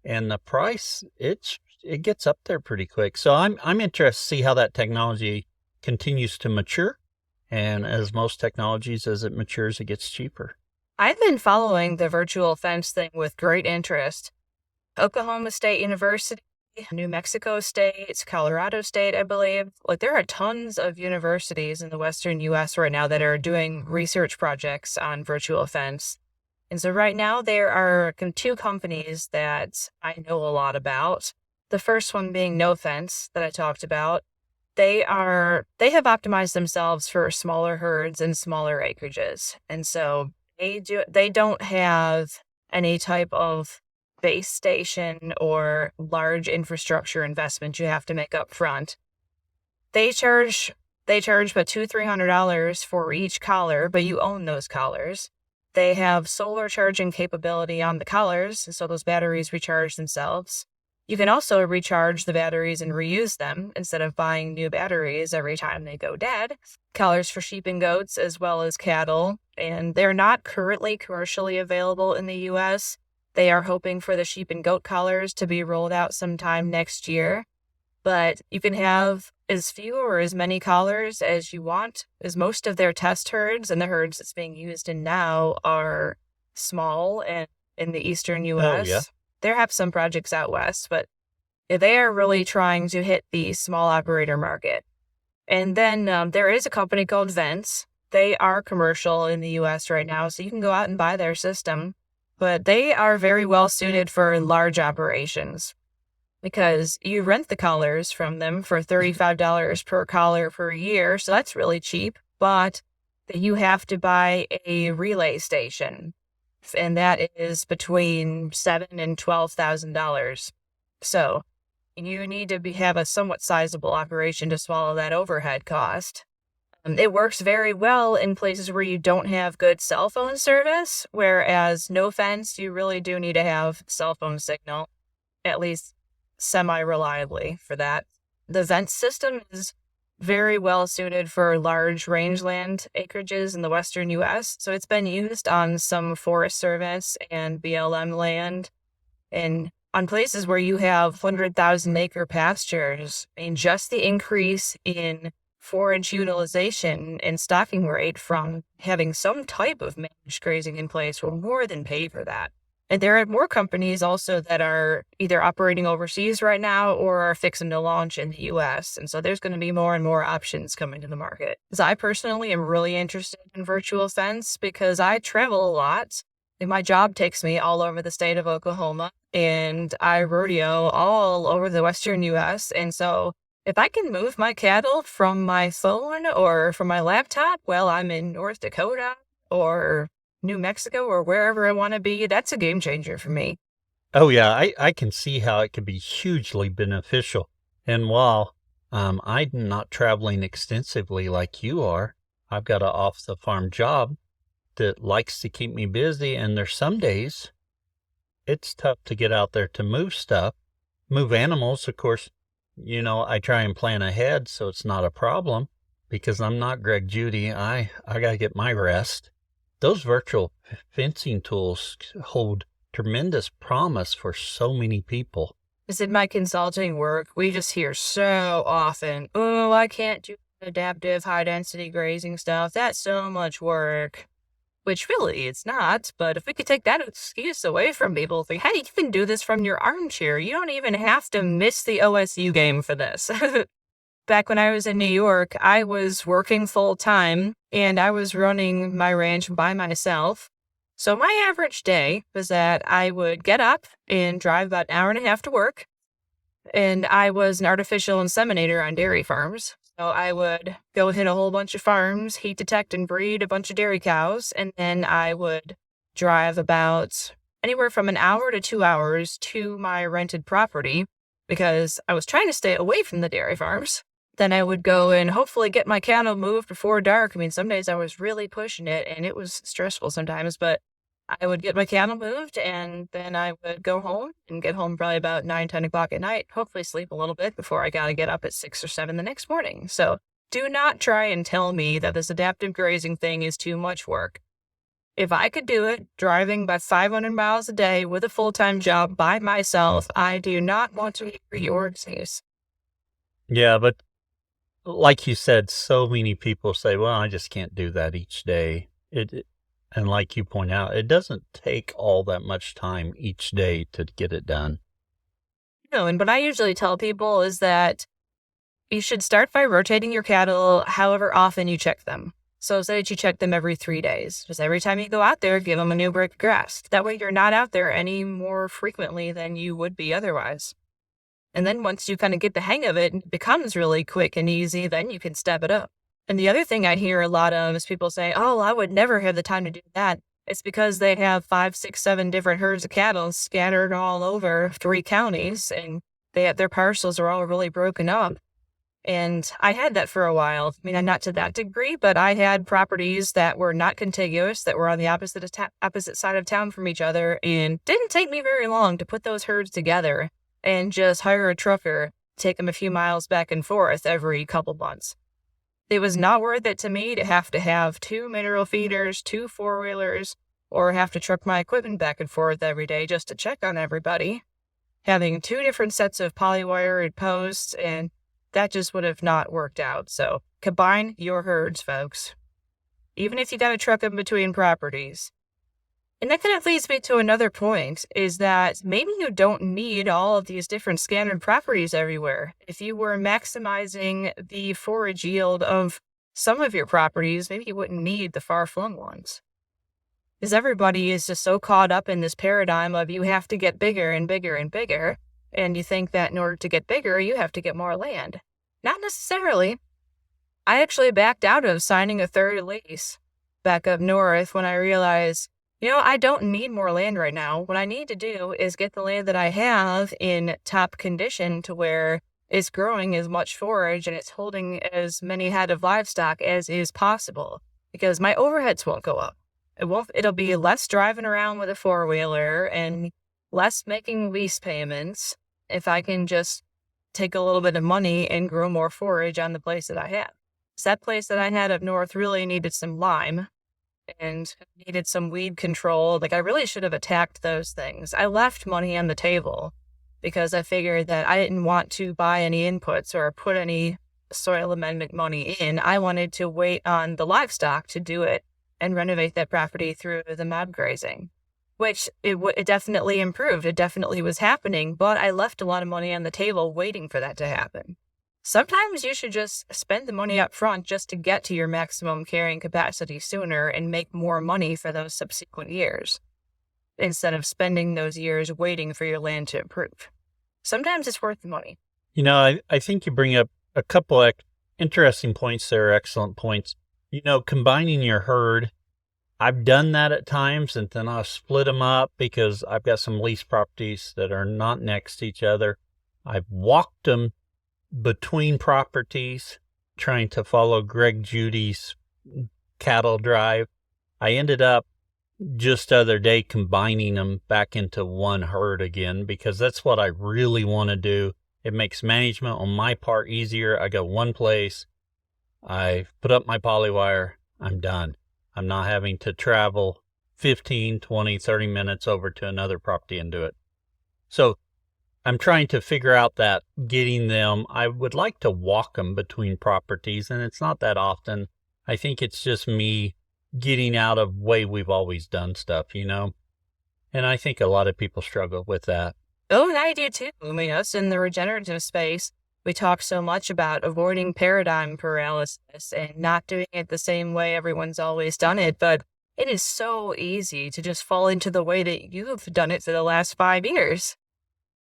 and the price, it gets up there pretty quick. So I'm interested to see how that technology continues to mature. And as most technologies, as it matures, it gets cheaper. I've been following the virtual fence thing with great interest. Oklahoma State University, New Mexico State, Colorado State, I believe. Like, there are tons of universities in the Western U.S. right now that are doing research projects on virtual fence. And so right now there are two companies that I know a lot about. The first one being No Fence that I talked about. They have optimized themselves for smaller herds and smaller acreages. And so they don't have any type of base station or large infrastructure investment you have to make up front. They charge about $200-$300 for each collar, but you own those collars. They have solar charging capability on the collars, so those batteries recharge themselves. You can also recharge the batteries and reuse them instead of buying new batteries every time they go dead. Collars for sheep and goats as well as cattle, and they're not currently commercially available in the U.S. They are hoping for the sheep and goat collars to be rolled out sometime next year. But you can have as few or as many collars as you want, as most of their test herds and the herds that's being used in now are small and in the eastern U.S. Oh, yeah. There have some projects out west, but they are really trying to hit the small operator market. And then there is a company called Vents. They are commercial in the U.S. right now, so you can go out and buy their system. But they are very well suited for large operations because you rent the collars from them for $35 per collar per year. So that's really cheap, but you have to buy a relay station, and that is between $7,000 and $12,000. So you need to have a somewhat sizable operation to swallow that overhead cost. It works very well in places where you don't have good cell phone service, whereas No Fence, you really do need to have cell phone signal, at least semi-reliably for that. The vent system is very well suited for large rangeland acreages in the western U.S., so it's been used on some Forest Service and BLM land in on places where you have 100,000 acre pastures, I mean, just the increase in forage utilization and stocking rate from having some type of managed grazing in place will more than pay for that. And there are more companies also that are either operating overseas right now or are fixing to launch in the US. And so there's going to be more and more options coming to the market. Because I personally am really interested in virtual fence because I travel a lot. And my job takes me all over the state of Oklahoma and I rodeo all over the Western US. And so if I can move my cattle from my phone or from my laptop while I'm in North Dakota or New Mexico or wherever I want to be, that's a game changer for me. Oh, yeah, I can see how it could be hugely beneficial. And while I'm not traveling extensively like you are, I've got an off-the-farm job that likes to keep me busy, and there's some days it's tough to get out there to move stuff, move animals. Of course, I try and plan ahead so it's not a problem because I'm not Greg Judy. I got to get my rest. Those virtual fencing tools hold tremendous promise for so many people. Because in my consulting work, we just hear so often, oh, I can't do adaptive high density grazing stuff. That's so much work. Which really it's not, but if we could take that excuse away from people, think, hey, you can do this from your armchair. You don't even have to miss the OSU game for this. Back when I was in New York, I was working full time and I was running my ranch by myself. So my average day was that I would get up and drive about an hour and a half to work. And I was an artificial inseminator on dairy farms. So I would go hit a whole bunch of farms, heat detect and breed a bunch of dairy cows, and then I would drive about anywhere from an hour to 2 hours to my rented property because I was trying to stay away from the dairy farms. Then I would go and hopefully get my cattle moved before dark. I mean, some days I was really pushing it and it was stressful sometimes, but I would get my cattle moved and then I would go home and get home probably about 9, 10 o'clock at night, hopefully sleep a little bit before I got to get up at 6 or 7 the next morning. So do not try and tell me that this adaptive grazing thing is too much work. If I could do it driving by 500 miles a day with a full-time job by myself, I do not want to hear your excuse. Yeah, but like you said, so many people say, well, I just can't do that each day. And like you point out, it doesn't take all that much time each day to get it done. No, and what I usually tell people is that you should start by rotating your cattle however often you check them. So say that you check them every 3 days. Just every time you go out there, give them a new break of grass. That way you're not out there any more frequently than you would be otherwise. And then once you kind of get the hang of it, it becomes really quick and easy, then you can step it up. And the other thing I hear a lot of is people say, oh, I would never have the time to do that. It's because they have 5, 6, 7 different herds of cattle scattered all over 3 counties, and their parcels are all really broken up. And I had that for a while. I mean, not to that degree, but I had properties that were not contiguous, that were on the opposite side of town from each other, and didn't take me very long to put those herds together and just hire a trucker, take them a few miles back and forth every couple months. It was not worth it to me to have 2 mineral feeders, 2 4-wheelers, or have to truck my equipment back and forth every day just to check on everybody. Having 2 different sets of polywired posts, and that just would have not worked out. So combine your herds, folks. Even if you got to truck them between properties. And that kind of leads me to another point, is that maybe you don't need all of these different scattered properties everywhere. If you were maximizing the forage yield of some of your properties, maybe you wouldn't need the far-flung ones. Because everybody is just so caught up in this paradigm of you have to get bigger and bigger and bigger, and you think that in order to get bigger, you have to get more land. Not necessarily. I actually backed out of signing a 3rd lease back up north when I realized, I don't need more land right now. What I need to do is get the land that I have in top condition to where it's growing as much forage and it's holding as many head of livestock as is possible, because my overheads won't go up. It'll be less driving around with a 4-wheeler and less making lease payments if I can just take a little bit of money and grow more forage on the place that I have. So that place that I had up north really needed some lime and needed some weed control. Like, I really should have attacked those things. I left money on the table because I figured that I didn't want to buy any inputs or put any soil amendment money in. I wanted to wait on the livestock to do it and renovate that property through the mob grazing, which it definitely improved. It definitely was happening, but I left a lot of money on the table waiting for that to happen. Sometimes you should just spend the money up front just to get to your maximum carrying capacity sooner and make more money for those subsequent years, instead of spending those years waiting for your land to improve. Sometimes it's worth the money. I think you bring up a couple interesting points there, excellent points. Combining your herd, I've done that at times, and then I'll split them up because I've got some lease properties that are not next to each other. I've walked them between properties, trying to follow Judy's cattle drive. I ended up just the other day combining them back into one herd again because that's what I really want to do. It makes management on my part easier. I go one place, I put up my polywire, I'm done. I'm not having to travel 15, 20, 30 minutes over to another property and do it. So I'm trying to figure out that getting them, I would like to walk them between properties, and it's not that often. I think it's just me getting out of way we've always done stuff, And I think a lot of people struggle with that. Oh, and I do too. I mean, us in the regenerative space, we talk so much about avoiding paradigm paralysis and not doing it the same way everyone's always done it, but it is so easy to just fall into the way that you've done it for the last 5 years.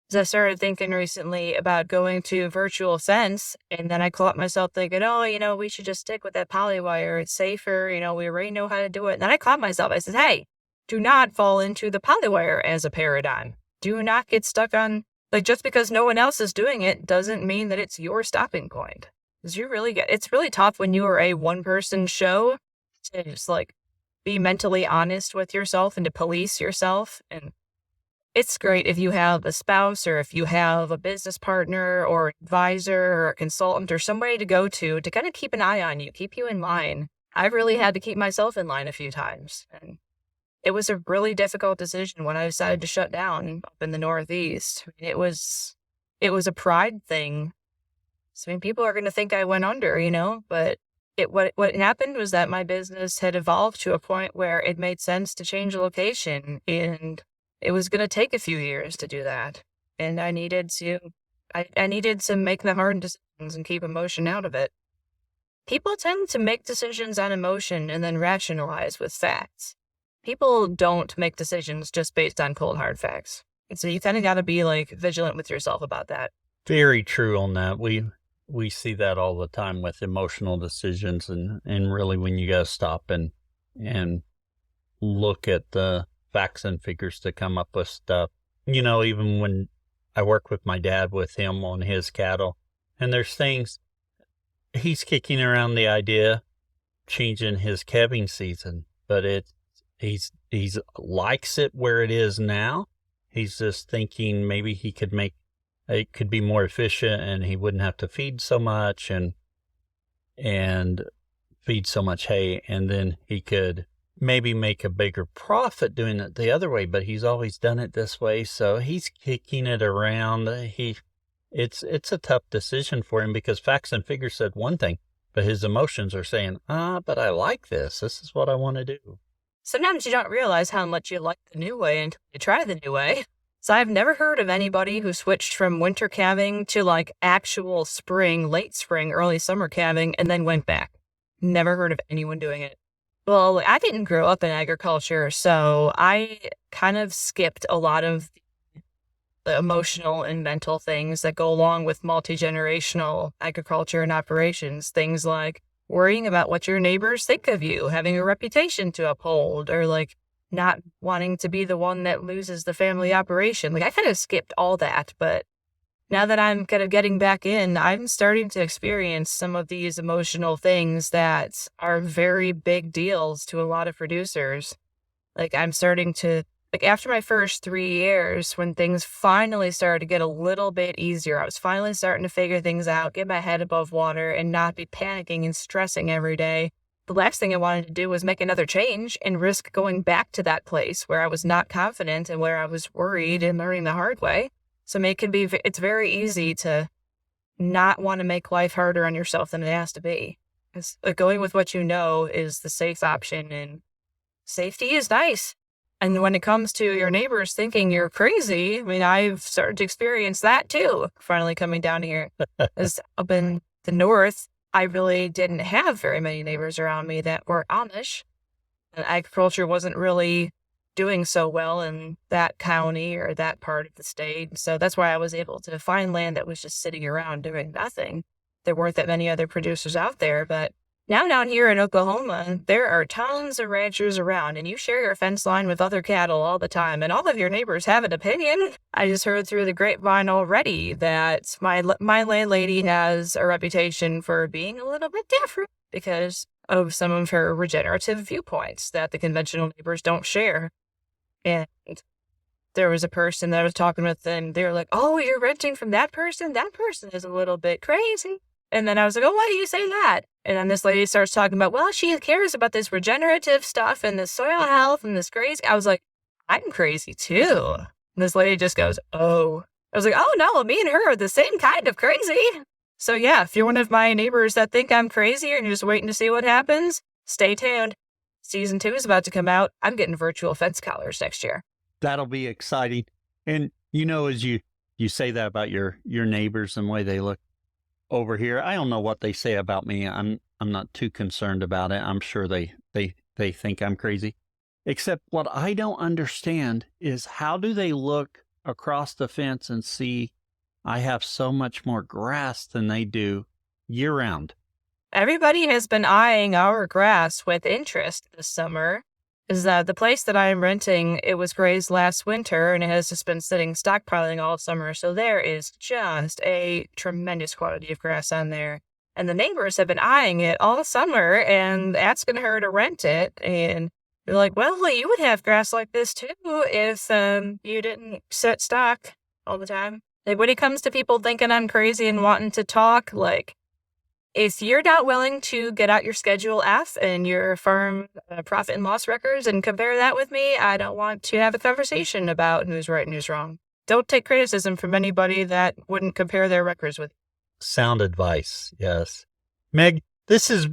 So I started thinking recently about going to virtual sense, and then I caught myself thinking, oh, we should just stick with that polywire. It's safer. We already know how to do it. And then I caught myself. I said, hey, do not fall into the polywire as a paradigm. Do not get stuck on, just because no one else is doing it doesn't mean that it's your stopping point. Because it's really tough when you are a one-person show to just be mentally honest with yourself and to police yourself. And it's great if you have a spouse or if you have a business partner or advisor or a consultant or somebody to go to kind of keep an eye on you, keep you in line. I've really had to keep myself in line a few times. And it was a really difficult decision when I decided to shut down up in the Northeast. It was a pride thing. So, people are going to think I went under, but what happened was that my business had evolved to a point where it made sense to change the location, and it was going to take a few years to do that. And I needed to make the hard decisions and keep emotion out of it. People tend to make decisions on emotion and then rationalize with facts. People don't make decisions just based on cold, hard facts. And so you kind of got to be vigilant with yourself about that. Very true on that. We see that all the time with emotional decisions and really when you got to stop and look at the facts and figures to come up with stuff. Even when I work with my dad with him on his cattle, and there's things he's kicking around the idea changing his calving season, but he's likes it where it is now. He's just thinking maybe he could make it could be more efficient and he wouldn't have to feed so much and feed so much hay, and then he could maybe make a bigger profit doing it the other way, but he's always done it this way, so he's kicking it around. It's a tough decision for him because facts and figures said one thing, but his emotions are saying, but I like this. This is what I want to do. Sometimes you don't realize how much you like the new way until you try the new way. So I've never heard of anybody who switched from winter calving to actual spring, late spring, early summer calving and then went back. Never heard of anyone doing it. Well, I didn't grow up in agriculture, so I kind of skipped a lot of the emotional and mental things that go along with multi-generational agriculture and operations. Things like worrying about what your neighbors think of you, having a reputation to uphold, or not wanting to be the one that loses the family operation. I kind of skipped all that, but now that I'm kind of getting back in, I'm starting to experience some of these emotional things that are very big deals to a lot of producers. I'm starting to, after my first 3 years, when things finally started to get a little bit easier, I was finally starting to figure things out, get my head above water, and not be panicking and stressing every day. The last thing I wanted to do was make another change and risk going back to that place where I was not confident and where I was worried and learning the hard way. So it's very easy to not want to make life harder on yourself than it has to be. It's like going with what you know is the safe option, and safety is nice. And when it comes to your neighbors thinking you're crazy, I mean, I've started to experience that too, finally coming down here. As up in the north, I really didn't have very many neighbors around me that were Amish. And agriculture wasn't really doing so well in that county or that part of the state. So that's why I was able to find land that was just sitting around doing nothing. There weren't that many other producers out there, but now down here in Oklahoma, there are tons of ranchers around, and you share your fence line with other cattle all the time, and all of your neighbors have an opinion. I just heard through the grapevine already that my landlady has a reputation for being a little bit different because of some of her regenerative viewpoints that the conventional neighbors don't share. And there was a person that I was talking with, and they were like, "Oh, you're renting from that person? That person is a little bit crazy." And then I was like, "Oh, why do you say that?" And then this lady starts talking about, "Well, she cares about this regenerative stuff and the soil health and this crazy." I was like, "I'm crazy too." And this lady just goes, "Oh." I was like, "Oh no, me and her are the same kind of crazy." So yeah, if you're one of my neighbors that think I'm crazy and you're just waiting to see what happens, stay tuned. Season 2 is about to come out. I'm getting virtual fence collars next year. That'll be exciting. And as you say that about your neighbors and the way they look over here, I don't know what they say about me. I'm not too concerned about it. I'm sure they think I'm crazy. Except what I don't understand is, how do they look across the fence and see I have so much more grass than they do year round? Everybody has been eyeing our grass with interest this summer. Is that the place that I am renting, it was grazed last winter and it has just been sitting stockpiling all summer. So there is just a tremendous quantity of grass on there. And the neighbors have been eyeing it all summer and asking her to rent it. And they're like, "Well, you would have grass like this too if you didn't set stock all the time." Like, when it comes to people thinking I'm crazy and wanting to talk, like, if you're not willing to get out your Schedule F and your firm profit and loss records and compare that with me, I don't want to have a conversation about who's right and who's wrong. Don't take criticism from anybody that wouldn't compare their records with you. Sound advice, yes. Meg, this has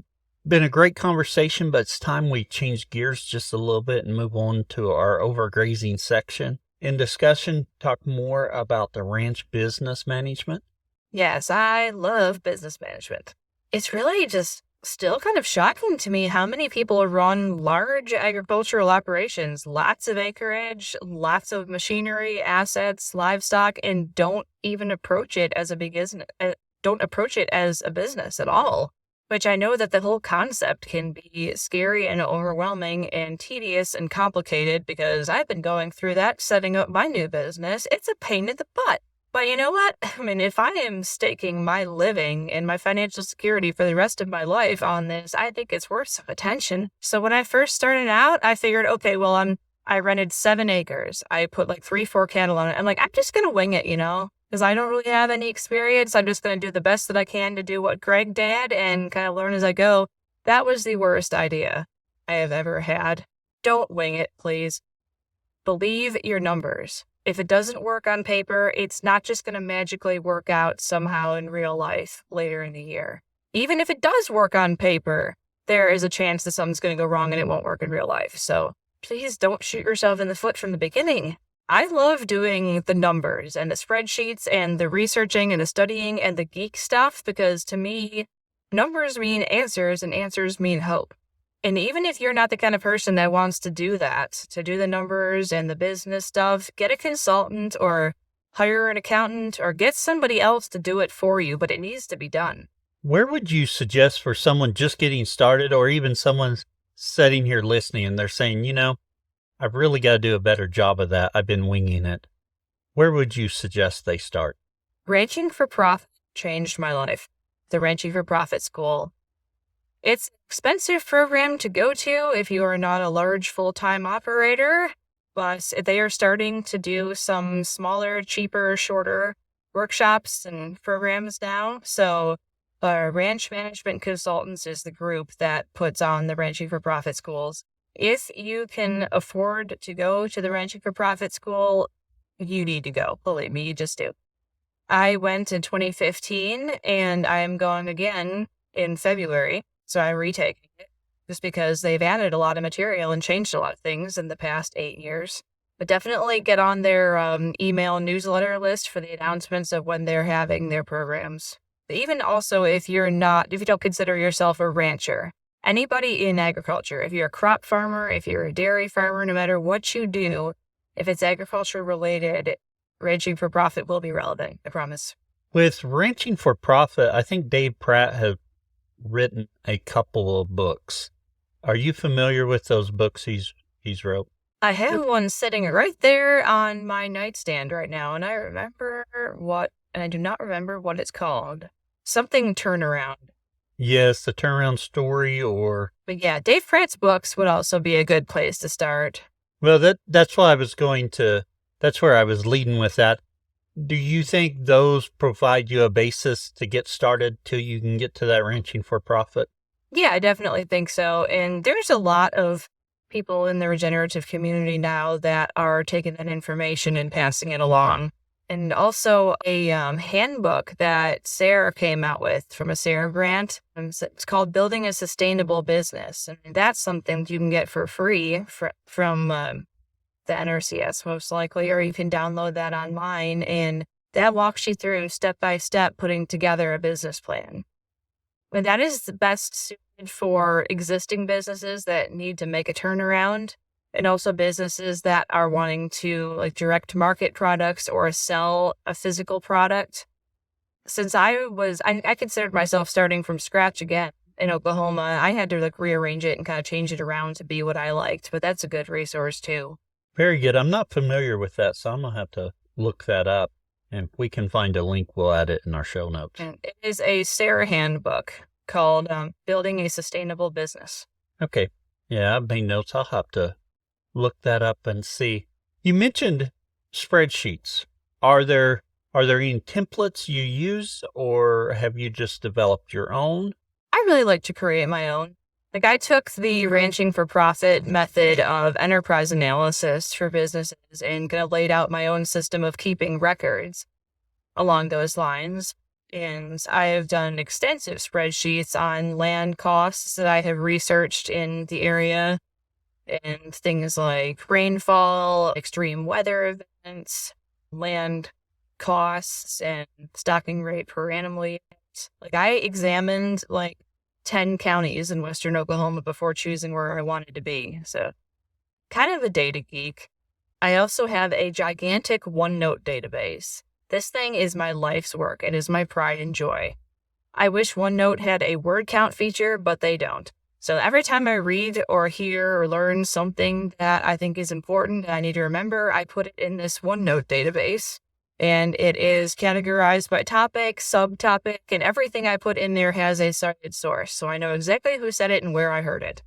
been a great conversation, but it's time we change gears just a little bit and move on to our overgrazing section. In discussion, talk more about the ranch business management. Yes, I love business management. It's really just still kind of shocking to me how many people run large agricultural operations, lots of acreage, lots of machinery, assets, livestock, and don't even approach it as a business. Don't approach it as a business at all. Which I know that the whole concept can be scary and overwhelming and tedious and complicated, because I've been going through that setting up my new business. It's a pain in the butt. But you know what? I mean, if I am staking my living and my financial security for the rest of my life on this, I think it's worth some attention. So when I first started out, I figured, okay, well, I rented 7 acres. I put like 3-4 cattle on it. I'm like, I'm just going to wing it, because I don't really have any experience. I'm just going to do the best that I can to do what Greg did and kind of learn as I go. That was the worst idea I have ever had. Don't wing it, please. Believe your numbers. If it doesn't work on paper, it's not just going to magically work out somehow in real life later in the year. Even if it does work on paper, there is a chance that something's going to go wrong and it won't work in real life. So please don't shoot yourself in the foot from the beginning. I love doing the numbers and the spreadsheets and the researching and the studying and the geek stuff, because to me, numbers mean answers and answers mean hope. And even if you're not the kind of person that wants to do that, to do the numbers and the business stuff, get a consultant or hire an accountant or get somebody else to do it for you, but it needs to be done. Where would you suggest for someone just getting started, or even someone sitting here listening and they're saying, I've really got to do a better job of that. I've been winging it. Where would you suggest they start? Ranching for Profit changed my life. The Ranching for Profit School. It's an expensive program to go to if you are not a large full-time operator, but they are starting to do some smaller, cheaper, shorter workshops and programs now. So Ranch Management Consultants is the group that puts on the Ranching for Profit schools. If you can afford to go to the Ranching for Profit school, you need to go. Believe me, you just do. I went in 2015 and I am going again in February. So I'm retaking it just because they've added a lot of material and changed a lot of things in the past 8 years. But definitely get on their email newsletter list for the announcements of when they're having their programs. But even also, if you don't consider yourself a rancher, anybody in agriculture, if you're a crop farmer, if you're a dairy farmer, no matter what you do, if it's agriculture related, ranching for profit will be relevant, I promise. With Ranching for Profit, I think Dave Pratt has written a couple of books. Are you familiar with those books he's wrote? I have one sitting right there on my nightstand right now, and I do not remember what it's called. Something Turnaround. Yes, the Turnaround Story, or... But yeah, Dave Pratt's books would also be a good place to start. Well, that's why that's where I was leading with that. Do you think those provide you a basis to get started till you can get to that Ranching for Profit? Yeah, I definitely think so. And there's a lot of people in the regenerative community now that are taking that information and passing it along. And also a handbook that Sarah came out with from a Sarah grant. It's called Building a Sustainable Business. And that's something you can get for free from the NRCS, most likely, or you can download that online. And that walks you through step by step putting together a business plan. And that is the best suited for existing businesses that need to make a turnaround, and also businesses that are wanting to direct market products or sell a physical product. Since I considered myself starting from scratch again in Oklahoma, I had to rearrange it and kind of change it around to be what I liked, but that's a good resource too. Very good. I'm not familiar with that, so I'm going to have to look that up. And if we can find a link, we'll add it in our show notes. And it is a Sarah handbook called Building a Sustainable Business. Okay. Yeah, I've made notes. I'll have to look that up and see. You mentioned spreadsheets. Are there any templates you use, or have you just developed your own? I really like to create my own. I took the Ranching for Profit method of enterprise analysis for businesses and kind of laid out my own system of keeping records along those lines. And I have done extensive spreadsheets on land costs that I have researched in the area, and things like rainfall, extreme weather events, land costs, and stocking rate per animal unit. I examined 10 counties in western Oklahoma before choosing where I wanted to be. So kind of a data geek. I also have a gigantic OneNote database. This thing is my life's work. It is my pride and joy. I wish OneNote had a word count feature, but they don't. So every time I read or hear or learn something that I think is important and I need to remember, I put it in this OneNote database. And it is categorized by topic, subtopic, and everything I put in there has a cited source. So I know exactly who said it and where I heard it.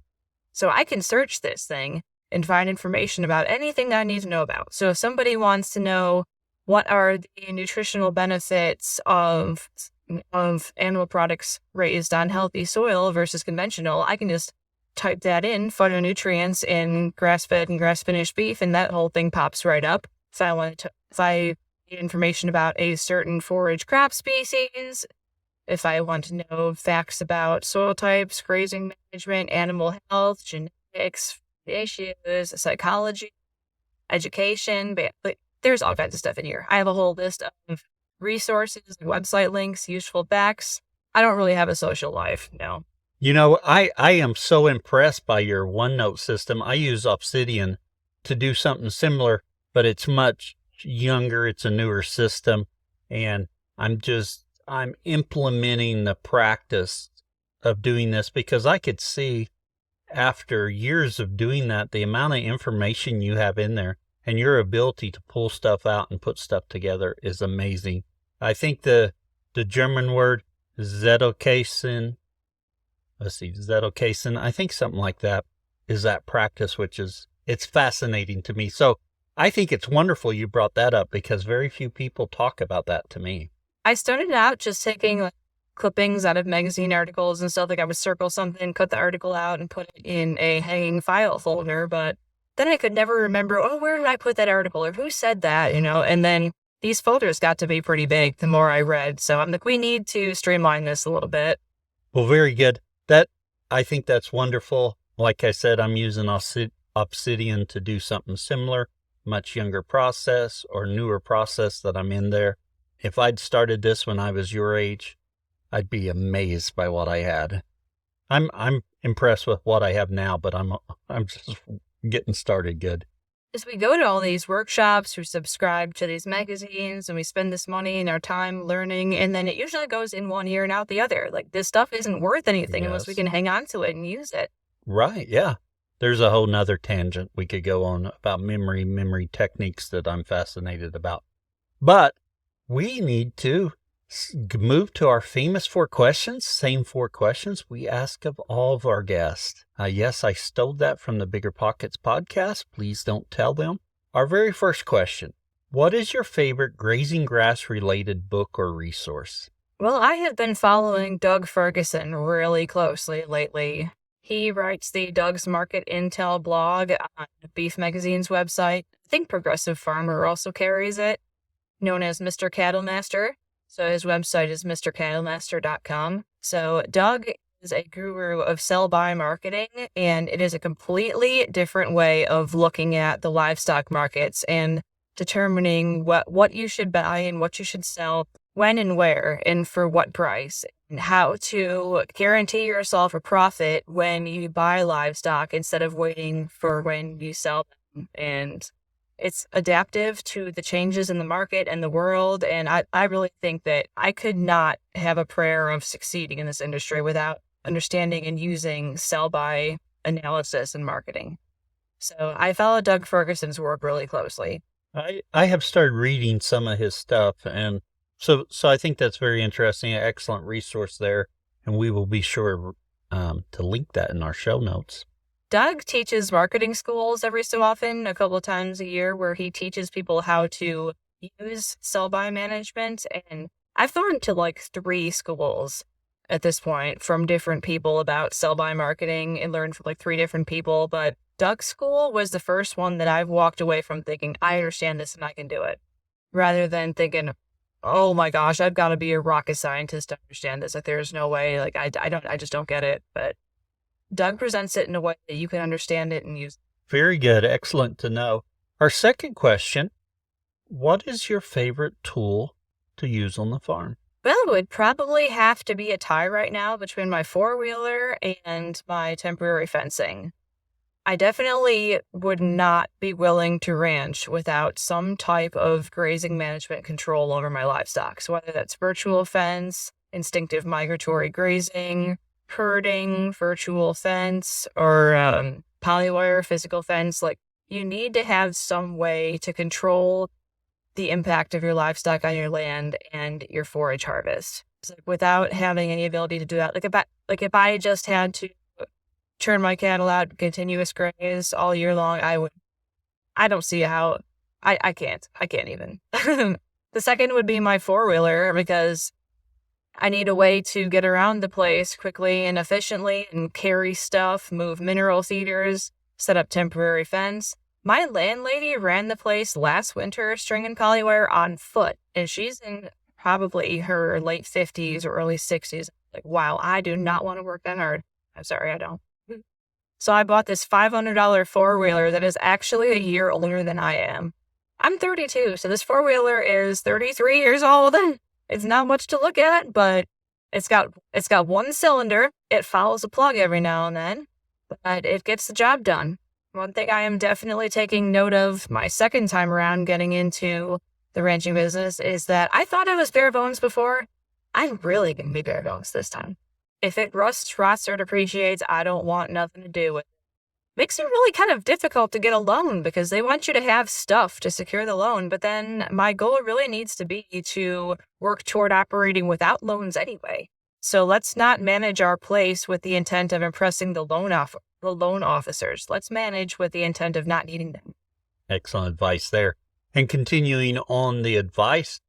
So I can search this thing and find information about anything that I need to know about. So if somebody wants to know what are the nutritional benefits of animal products raised on healthy soil versus conventional, I can just type that in, phytonutrients in grass-fed and grass-finished beef, and that whole thing pops right up. If I need information about a certain forage crop species, if I want to know facts about soil types, grazing management, animal health, genetics, issues, psychology, education, but there's all kinds of stuff in here. I have a whole list of resources, website links, useful facts. I don't really have a social life, no. I am so impressed by your OneNote system. I use Obsidian to do something similar, but it's much younger. It's a newer system, and I'm implementing the practice of doing this because I could see after years of doing that, the amount of information you have in there and your ability to pull stuff out and put stuff together is amazing. I think the German word Zettelkasten, Zettelkasten, I think something like that is that practice, it's fascinating to me. So I think it's wonderful you brought that up because very few people talk about that to me. I started out just taking clippings out of magazine articles and stuff. I would circle something, cut the article out, and put it in a hanging file folder. But then I could never remember, oh, where did I put that article or who said that, and then these folders got to be pretty big the more I read. So I'm like, we need to streamline this a little bit. Well, very good. I think that's wonderful. Like I said, I'm using Obsidian to do something similar, much younger process or newer process that I'm in there. If I'd started this when I was your age, I'd be amazed by what I had. I'm impressed with what I have now, but I'm just getting started good. As we go to all these workshops, we subscribe to these magazines, and we spend this money and our time learning, and then it usually goes in one ear and out the other. Like, this stuff isn't worth anything unless we can hang on to it and use it. Right, yeah. There's a whole nother tangent we could go on about memory techniques that I'm fascinated about. But we need to move to our famous 4 questions. Same 4 questions we ask of all of our guests. Yes, I stole that from the Bigger Pockets podcast. Please don't tell them. Our very first question: what is your favorite grazing grass related book or resource? Well, I have been following Doug Ferguson really closely lately. He writes the Doug's Market Intel blog on Beef Magazine's website. I think Progressive Farmer also carries it, known as Mr. Cattlemaster. So his website is mrcattlemaster.com. So Doug is a guru of sell-by marketing, and it is a completely different way of looking at the livestock markets and determining what you should buy and what you should sell, when and where, and for what price, and how to guarantee yourself a profit when you buy livestock instead of waiting for when you sell them. And it's adaptive to the changes in the market and the world. And I really think that I could not have a prayer of succeeding in this industry without understanding and using sell-by analysis and marketing. So I follow Doug Ferguson's work really closely. I have started reading some of his stuff, and so I think that's very interesting. An excellent resource there, and we will be sure to link that in our show notes. Doug teaches marketing schools every so often, a couple of times a year, where he teaches people how to use sell-by management. And I've gone to like 3 schools at this point from different people about sell-by marketing and learned from like 3 different people. But Doug's school was the first one that I've walked away from thinking, I understand this and I can do it, rather than thinking, oh my gosh, I've got to be a rocket scientist to understand this. Like, there's no way. Like, I just don't get it. But Doug presents it in a way that you can understand it and use. Very good. Excellent to know. Our second question: what is your favorite tool to use on the farm? Well, it would probably have to be a tie right now between my 4-wheeler and my temporary fencing. I definitely would not be willing to ranch without some type of grazing management control over my livestock. So whether that's virtual fence, instinctive migratory grazing, herding, virtual fence, or polywire physical fence, like, you need to have some way to control the impact of your livestock on your land and your forage harvest. So without having any ability to do that, if I just had to turn my cattle out continuous graze all year long, I don't see how. I can't even. The second would be my 4-wheeler, because I need a way to get around the place quickly and efficiently and carry stuff, move mineral feeders, set up temporary fence. My landlady ran the place last winter stringing polywire on foot, and she's in probably her late 50s or early 60s. Like, wow, I do not want to work that hard. I'm sorry, I don't. So I bought this $500 4-wheeler that is actually a year older than I am. I'm 32, so this 4-wheeler is 33 years old. It's not much to look at, but it's got 1 cylinder. It follows a plug every now and then, but it gets the job done. One thing I am definitely taking note of my second time around getting into the ranching business is that I thought I was bare bones before. I'm really going to be bare bones this time. If it rusts, rots, or depreciates, I don't want nothing to do with it. Makes it really kind of difficult to get a loan because they want you to have stuff to secure the loan. But then my goal really needs to be to work toward operating without loans anyway. So let's not manage our place with the intent of impressing the loan officers. Let's manage with the intent of not needing them. Excellent advice there. And continuing on the advice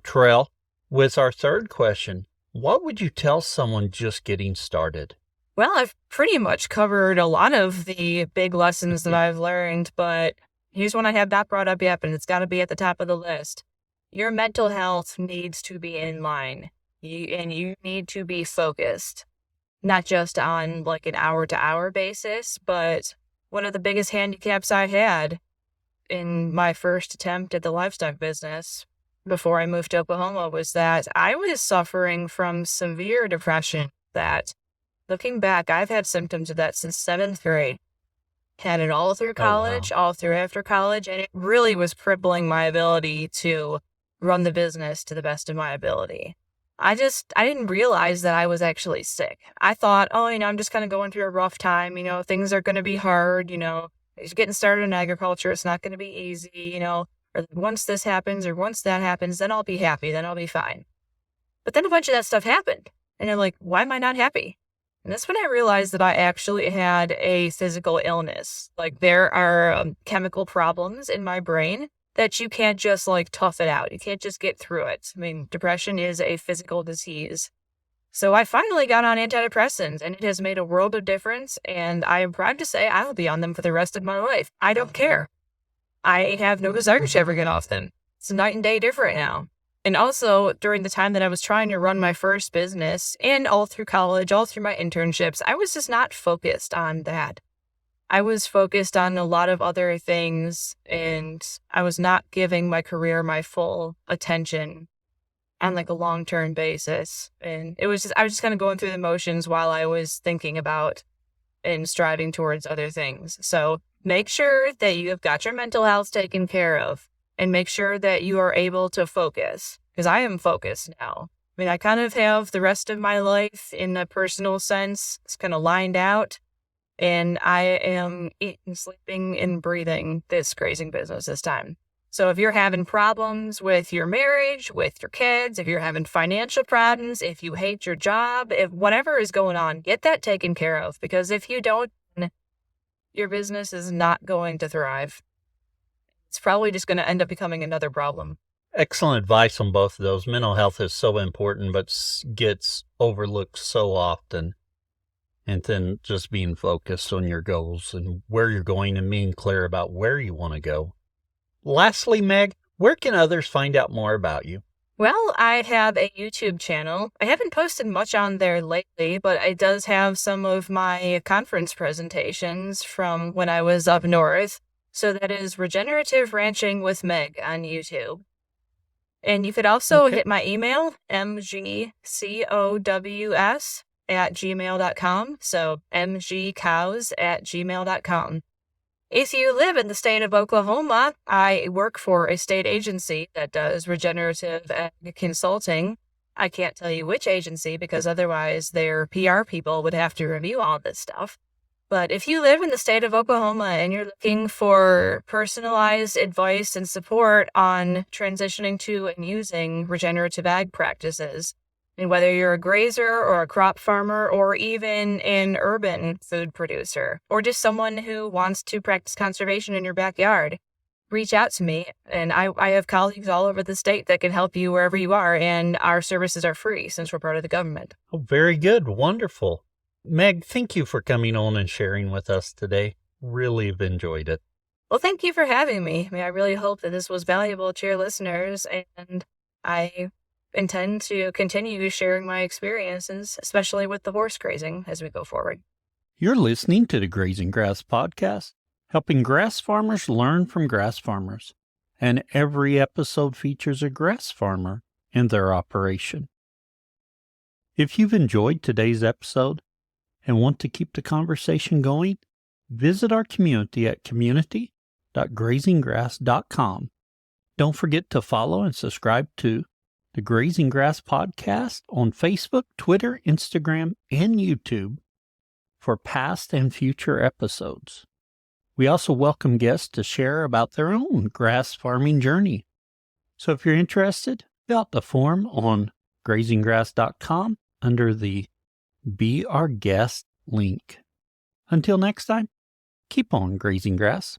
trail with our third question: what would you tell someone just getting started? Well, I've pretty much covered a lot of the big lessons that I've learned, but here's one I have not brought up yet, and it's got to be at the top of the list. Your mental health needs to be in line, and you need to be focused, not just on like an hour to hour basis, but one of the biggest handicaps I had in my first attempt at the livestock business before I moved to Oklahoma was that I was suffering from severe depression that, looking back, I've had symptoms of that since seventh grade. Had it all through Oh, wow. college, all through after college, and it really was crippling my ability to run the business to the best of my ability. I didn't realize that I was actually sick. I thought, oh, I'm just kind of going through a rough time. Things are going to be hard. It's getting started in agriculture. It's not going to be easy, or once this happens or once that happens, then I'll be happy. Then I'll be fine. But then a bunch of that stuff happened. And I'm like, why am I not happy? And that's when I realized that I actually had a physical illness. Like, there are chemical problems in my brain that you can't just like tough it out. You can't just get through it. I mean, depression is a physical disease. So I finally got on antidepressants, and it has made a world of difference. And I am proud to say I will be on them for the rest of my life. I don't care. I have no desire to ever get off them. It's night and day different now. And also, during the time that I was trying to run my first business, and all through college, all through my internships, I was just not focused on that. I was focused on a lot of other things, and I was not giving my career my full attention on like a long-term basis. And I was just kind of going through the motions while I was thinking about and striving towards other things. So make sure that you have got your mental health taken care of, and make sure that you are able to focus, because I am focused now. I mean, I kind of have the rest of my life in a personal sense. It's kind of lined out, and I am eating, sleeping, and breathing this grazing business this time. So if you're having problems with your marriage, with your kids, if you're having financial problems, if you hate your job, if whatever is going on, get that taken care of, because if you don't, your business is not going to thrive. It's probably just going to end up becoming another problem. Excellent advice on both of those. Mental health is so important, but gets overlooked so often. And then just being focused on your goals and where you're going and being clear about where you want to go. Lastly, Meg, where can others find out more about you? Well, I have a YouTube channel. I haven't posted much on there lately, but it does have some of my conference presentations from when I was up north. So that is Regenerative Ranching with Meg on YouTube. And you could also hit my email, mgcows@gmail.com. So mgcows@gmail.com. If you live in the state of Oklahoma, I work for a state agency that does regenerative ag consulting. I can't tell you which agency, because otherwise their PR people would have to review all this stuff. But if you live in the state of Oklahoma and you're looking for personalized advice and support on transitioning to and using regenerative ag practices, and whether you're a grazer or a crop farmer or even an urban food producer, or just someone who wants to practice conservation in your backyard, reach out to me. And I have colleagues all over the state that can help you wherever you are, and our services are free since we're part of the government. Oh, very good. Wonderful. Meg, thank you for coming on and sharing with us today. Really have enjoyed it. Well, thank you for having me. I mean, I really hope that this was valuable to your listeners, and I intend to continue sharing my experiences, especially with the horse grazing, as we go forward. You're listening to the Grazing Grass Podcast, helping grass farmers learn from grass farmers. And every episode features a grass farmer and their operation. If you've enjoyed today's episode and want to keep the conversation going, visit our community at community.grazinggrass.com. Don't forget to follow and subscribe to the Grazing Grass Podcast on Facebook, Twitter, Instagram, and YouTube for past and future episodes. We also welcome guests to share about their own grass farming journey. So if you're interested, fill out the form on grazinggrass.com under the Be Our Guest link. Until next time, keep on grazing grass.